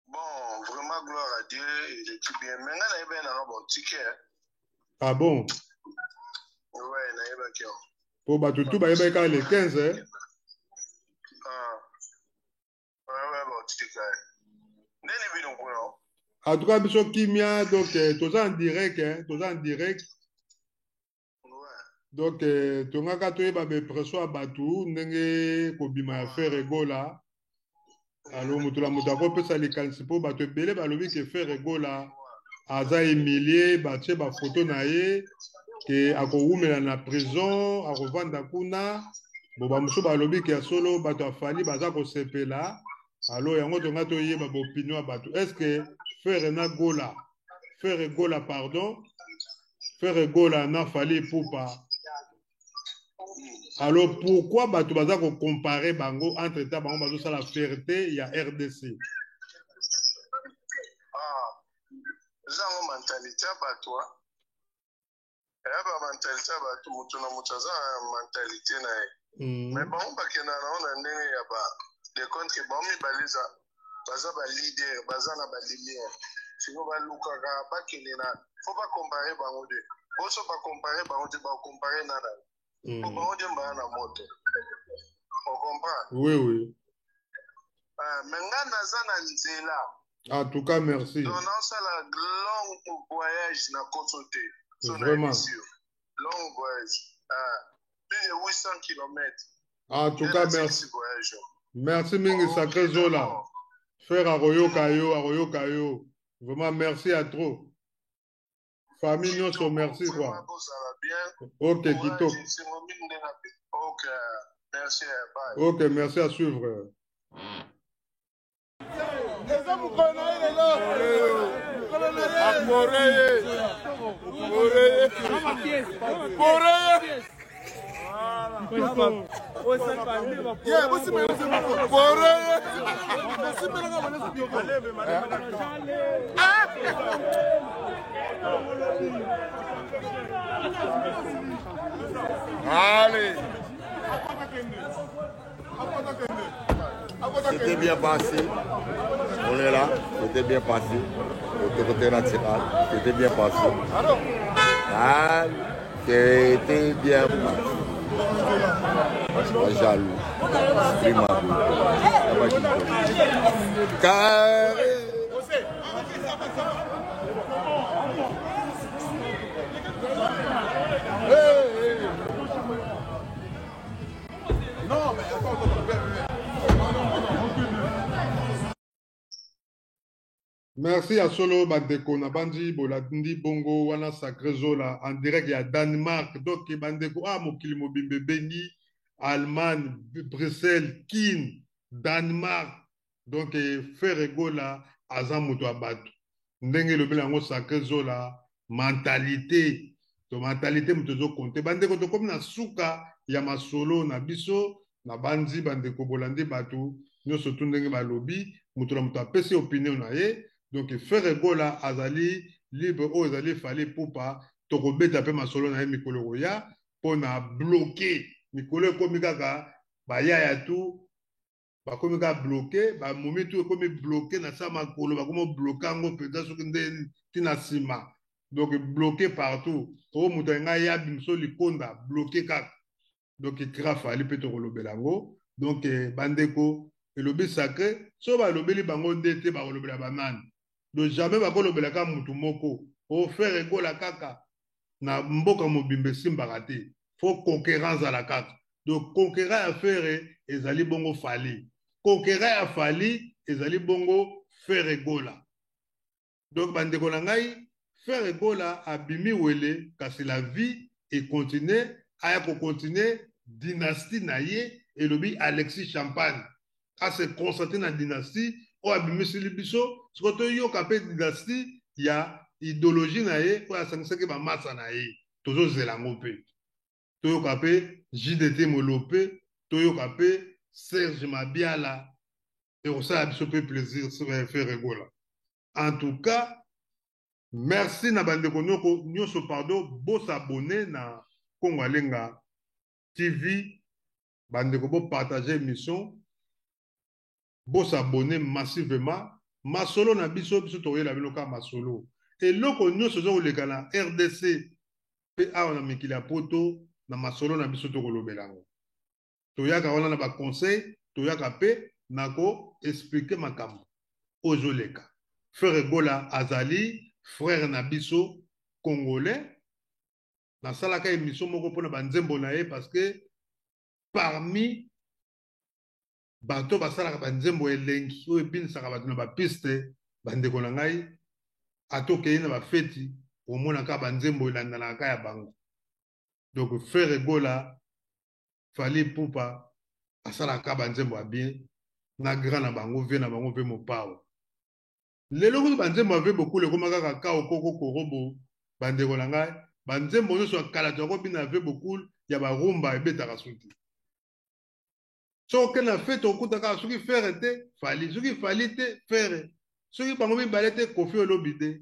Bon, vraiment, gloire à Dieu, il est bien. Mais il y a un bon ticket. Ah bon? Oui, il y a un ticket. Pour Batutu, il y a les 15, hein? Oui, bon ticket. En tout cas, Biso Kimia, donc, tous en direct, hein? Tous en direct. Donc, tu as gâté ma pression à Batu, n'enge kobima ya faire egola. Alors, mutula mutako pesa likansipo bato ebele balobi ke faire egola aza emilie batie ba photo na ye ke akowumela na prison akovanda kuna bo bamusu balobi ke solo bato afali baza kosepela. Alors yango tonga toyeba ba opinion ya bato. Est-ce que faire egola pardon, faire egola na fali poupa. Alors, pourquoi bato baza ko comparer bango entre ta bango bazo sala fierté ya RDC? Zango mentalité bato. Ba mentalité bato mutu na mutaza mentalité na ye. Mais bango bakena na ndenge ya ba de compte que bango baliza baza ba leader, baza na ba lumière. Sino ba lukaka bakene na faut pas comparer bango de. Boso ba comparer bango de ba comparer na na. On comprend? Oui. En tout cas, merci. Donc, ça la long voyage na côté. Vraiment. Long voyage. Plus de 800 km. En tout cas, merci. Merci, Mingi Sacré Zola. Frère Arroyo Kayo. Vraiment, merci à trop. Famille, nous merci quoi. Ok, Kito. Ok, merci. Bye. Ok, merci à suivre. Allez. C'était bien passé. On est là. C'était bien passé. L'autorité nationale. C'était bien passé. C'était bien passé. Pas jaloux. Carré. Non, mais attends. Merci à Solo Bandeko Nabandi Boladindi Bongo Wana Sacré Zola en direct il y a Danemark donc Bandeko Mokili Mobimbe Bengi Allemagne Bruxelles Kin Danemark donc Ferregola Azamuto Abatu ndenge le belango Sacré Zola mentalité to mentalité mutozo compter Bandeko to comme na suka ya masolo na biso na bandi Bandeko Bolandi Batu nyoso ndenge balobi mutola muto apesi opinion na ye. Donc, faire egola azali libre oyo ezali fali pupa tokobeta mpe masolo na ye mikolo koya mpona bloke mikolo ekomi kaka bayaya tu bakomi kaka bloke bamomi tu ekomi bloke na sa makolo bakomi bloke yango mpenza soki nde ntina nsima donc bloke partout oyo moto alinga yabi moso likonda bloke kaka donc ekira fali mpe tokolobela yango donc bandeko elobi sacré so balobeli bango nde te bakolobela banani donc jamais bakolobela kaka motu moko ofere egola kaka na mboka mobimba esimbaka te fo concurrence ala kaka donc concurrent ya fere ezali bongo fali concurrent ya fali ezali bongo fere egola donc bandeko na ngai fere egola abimi wele kasi la vie ekontinue aya kokontinue dynastie na ye elobi Alexis Champagne ase concentré na dynastie oyo abimisili biso siko toyoka mpe dynastie ya idéologie na ye oyo asangisaki bamasa na ye tozozela yango mpe toyoka mpe JDT Molope toyoka mpe Serge Mabiala ekosala biso mpe plaisir faire egola en tout cas merci na bandeko nyonso pardon bosabone na Congo Alenga TV bandeko bopartage émission bosabone massivement masolo na biso toyela bino kaka masolo eloko nyonso ezokoleka na RDC mpe awa na mikili ya poto na masolo na biso tokolobela yango toyaka wana na baconseil toyaka mpe na koexplike makambo oyo ezoleka frère Egola azali frère na biso congolais nasalaka émission moko mpona banzembo na ye parce que parmi bato basalaka banzembo elengi oyo ebinisaka bato na bapiste bandeko na ngai atokei na bafeti omonaka banzembo elandanaka ya bango donc frère Egola fali pupa asalaka banzembo ya bien na grand na bango vie na bango mpe mopawa lelo kutu banzembo ave bokulu ekoma kaka ka okoko korobo bandeko na ngai banzembo nyonso ya kala tokobina ave bokulu ya barumba ebetaka suki soki na fete okutaka soki fere te fali soki fali te fere soki bango mibale te kofi olobi te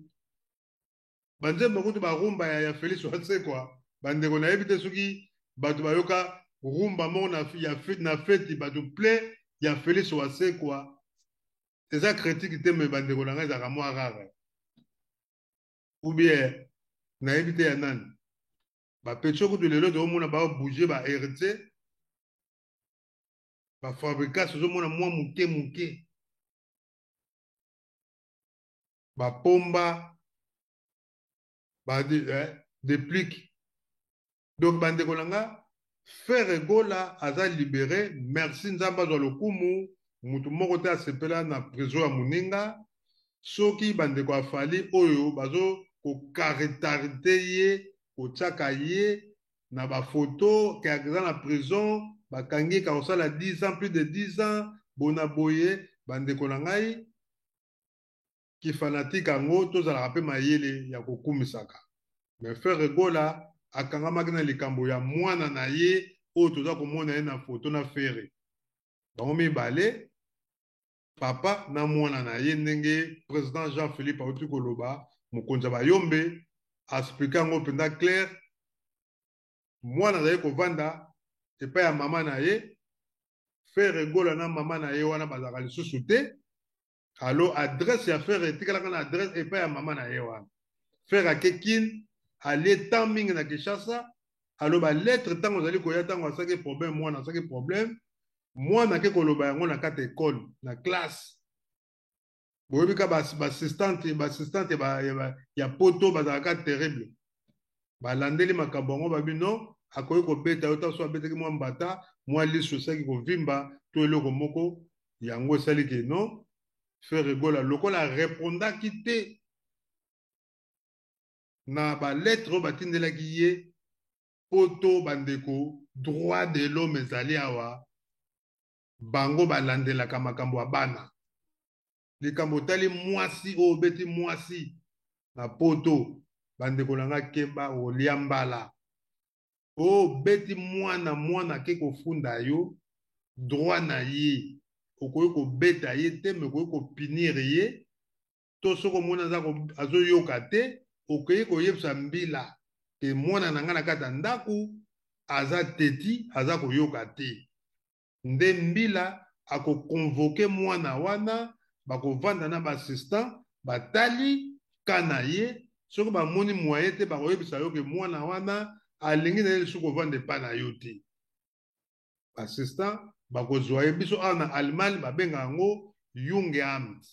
banzembo kutu barumba ya Félix Watsekwa bandeko nayebi te soki bato bayoka rumba moko na feti bato plein ya Félix Watsekwa eza critique te me bandeko na ngai ezalaka mwa rare ou bien nayebi te ya nani bapetio kutu lelo tozomona babouge baheritier bafabrikasi ozomona mwa moke moke bapomba badeplike donc bandeko na nga frère Egola aza libéré merci nzambe azwa lokumu mutu moko te asepela na prison ya moninga soki bandeko afali oyo bazo kokaritarite ye kotiaka ye na bafoto kaka na prison bakangi ka kosala 10 ans plus de 10 ans bona boye bandeko na ngai kifanatike yango tozalaka mpe mayele ya kokumisaka mais frère Egola akangamaki na likambo ya mwana na ye oyo toza komona ye na foto na fere bango mibale papa na mwana na ye ndenge président Jean-Philippe auti koloba mokonzi ya bayombe aexplike yango mpenza claire mwana azali kovanda epai ya mama na ye frère Egola na mama na ye wana bazalaka lisusu te alo adresse ya frère etikalaka na adresse epai ya mama na ye wana frère akekini alie temps mingi na Kinshasa alo balettre ntango ozali koya ntango asaki problème mwana asaki problème mwana ake koloba yango na kati ekole na classe boyebi ka bassistante ya poto bazalaka terrible balandeli makambo yango babi non akoki kobeta yo ta so abetaki mwa mbata mwa liso esaki kovimba to eloko moko yango esali ke non frère Egola lokola arépondaki te na balettre oyo batindelaki ye poto bandeko droit de l'homme ezali awa bango balandelaka makambo ya bana likambo tali mwasi oyo obeti mwasi na poto bandeko na nga keba olia mbala oyo beti mwana ke kofunda yo droit na ye okoki kobeta ye te me okoki kopinir ye to soko mwana azo yoka te okoki koyebisa mbila ke mwana na nga na kati ya ndako aza teti aza koyoka te nde mbila akokonvoke mwana wana bakovanda na baassistant batali kana ye soki bamoni moye te bakoyebisa yo ke mwana wana alingi na ye lisusu kovanda epai na yo te baassistant bakozwa ye biso awa na allemagne babenga yango Jungeamt.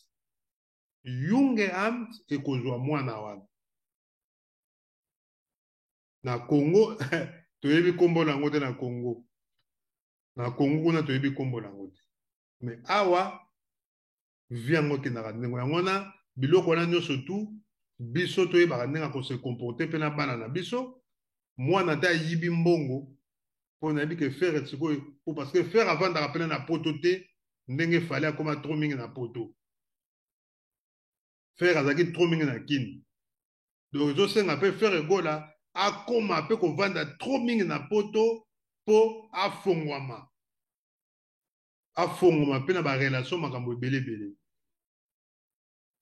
Jungeamt ekozwa mwana wana na Congo toyebi kombo nango te na Congo kuna toyebi kombo nango te me awa vi yango kendaka ndenge yango na biloko wana nyonso tu biso toyebaka ndenge akose comporte mpe na bana na biso mwana te ayibi mbongo mpo nayebi ke fere sikoyo po parce que fere avandaka pene na poto te ndenge efali akoma tro mingi na poto fere azalaki tro mingi na kini donc ezosenga mpe fere egola akoma mpe kovanda tro mingi na poto mpo afongwama mpe na barelation makambo ebele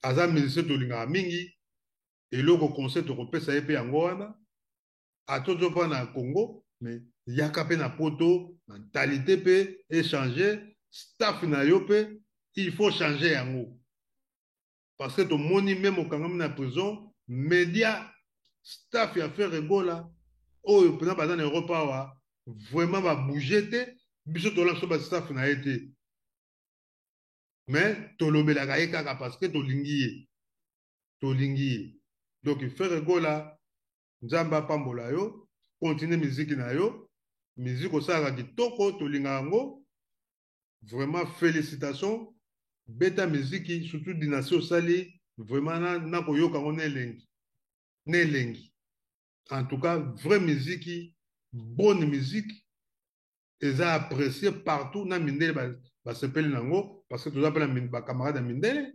aza musicien tolingaka mingi eloko conseil tokopesa ye mpe yango wana atozo mpa na Congo mais yaka mpe na poto mentalité mpe échanger staff na yo mpe il faut changer yango parce que tomoni même okangami na prison média staff ya Frère Egola oyo mpena baza na Europe awa vraiment babouge te biso tolanda so bastaff na ye te mais tolobelaka ye kaka parce que tolingi ye donc Frère Egola nzambe apambola yo continue miziki na yo miziki osalaka kitoko tolinga yango vraiment félicitations beta miziki surtout dynastie osali vraiment na koyoka ngo na elengi en tout cas vraie miziki bonne musique eza apprécié partout na mindele basepeli nango parce que toza mpe na bacamarade ya mindele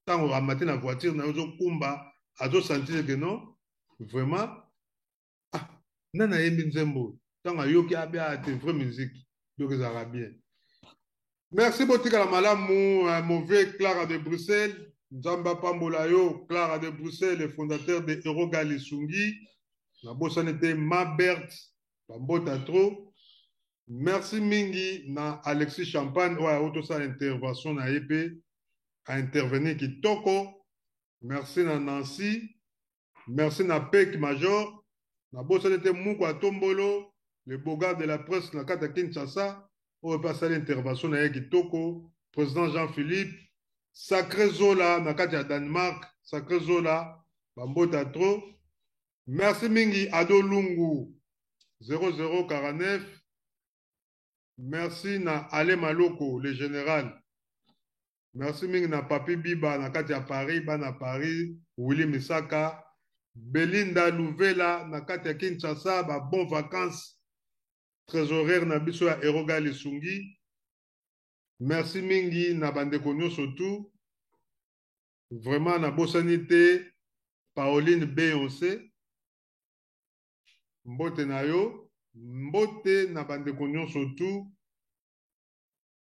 ntango amati na voiture na yo ozokumba azosentir ke non vraiment nana yembi nzembo ntango ayoki abia te vraie musique donc ezalaka bien. Merci botikala malamu mauvais Clara de Bruxelles nzamba pambola yo Clara de Bruxelles le fondateur de Eroga Lisungi na bosani te Mabert bambota trop. Merci mingi na Alexis Champagne oyo autosala intervention na ye mpe intervenir kitoko. Merci na Nancy, merci na Pek Major na bosani te Muku Atombolo le bogard de la presse na kata Kinshasa oyo mpe asala intervention na ye kitoko. Président Jean-Philippe Sacré Zola na kati ya Danemark Sacré Zola bambota trop. Merci mingi Ado Lungu 0049. Merci na Ale Maloko le général. Merci mingi na Papi Biba na kati ya Paris bana Paris Willy Misaka Belinda Louvela na kati ya Kinshasa ba bon vacances trésorière na biso ya Eroga Lisungi. Merci mingi na bandeko nyonso tu vraiment na bosani te Pauline Beyoncé mbote na yo mbote na bandeko nyonso tu.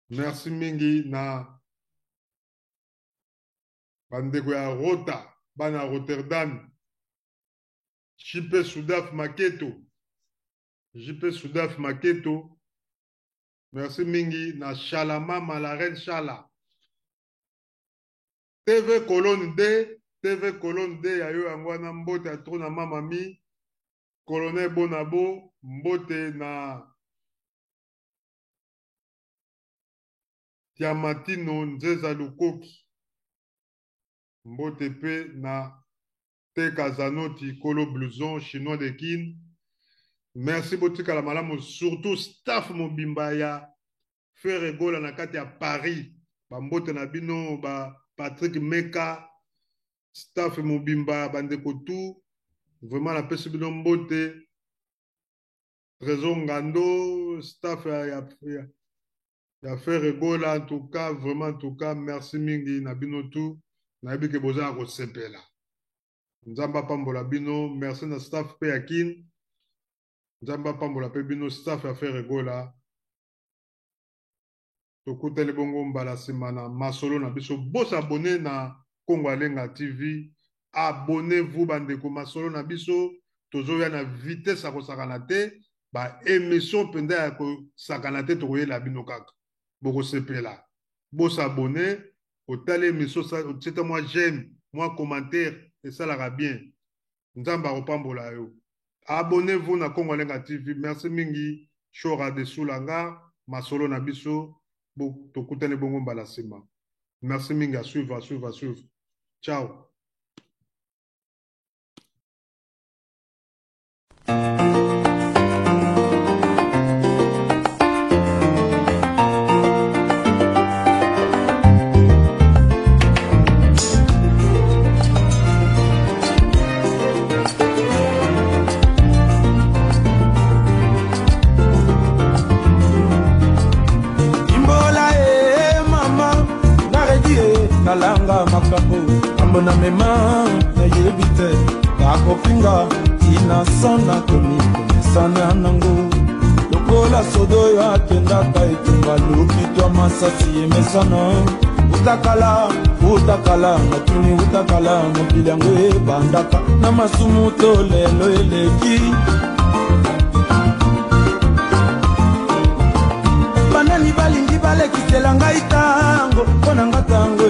Merci mingi na bandeko ya Rota bana Rotterdam JP Soudaf Maketo. Merci mingi na Shalama la reine Shala TV Colonne D ya yo yango wana mbote ya tro na mamami Colonel Bonabo mbote na Tiamatino Nzeza Lukoki mbote pe na Teka Zanoti Kolo Blouson chinois de Kin. Merci botikala malamu surtout staff mobimba ya Frère Egola na kati ya Paris bambote na bino ba Patrick Meka staff mobimba bandeko tu vraiment la pesi bino mbote. Trésor Ngando staff ya Frère Egola en tout cas vraiment en tout cas merci mingi na bino tu na yebi ke boza ko sepela nzamba pambola bino. Merci na staff pe ya Kin nzamba pambola pe bino staff ya Frère Egola tokuteli bongo mbala nsima na masolo na biso. Bos abone na Congo Alenga TV. Abonnez-vous bandeko masolo na biso tozoya na vitesse ya kosakana te ba émission penda ya kosakana te tokoyela bino kaka bokosepela bosabone otala émission otita moi j'aime moi commentaire esalaka bien nzambe akopambola yo. Abonnez-vous na Congo Alenga TV. Merci mingi Chora de Sulanga masolo na biso tokutane bongo mbala sima. Merci mingi à suivre. Ciao. Kalanga makapo ambona mema na yebite bakopinga inasana komesana nango lokola sodo ya tendaka etumba lukitwa masasi emesana utakala natuni utakala mokili yango ebandaka na masumu to lelo eleki banani balingi balekisela ngai tango mpo na nga tango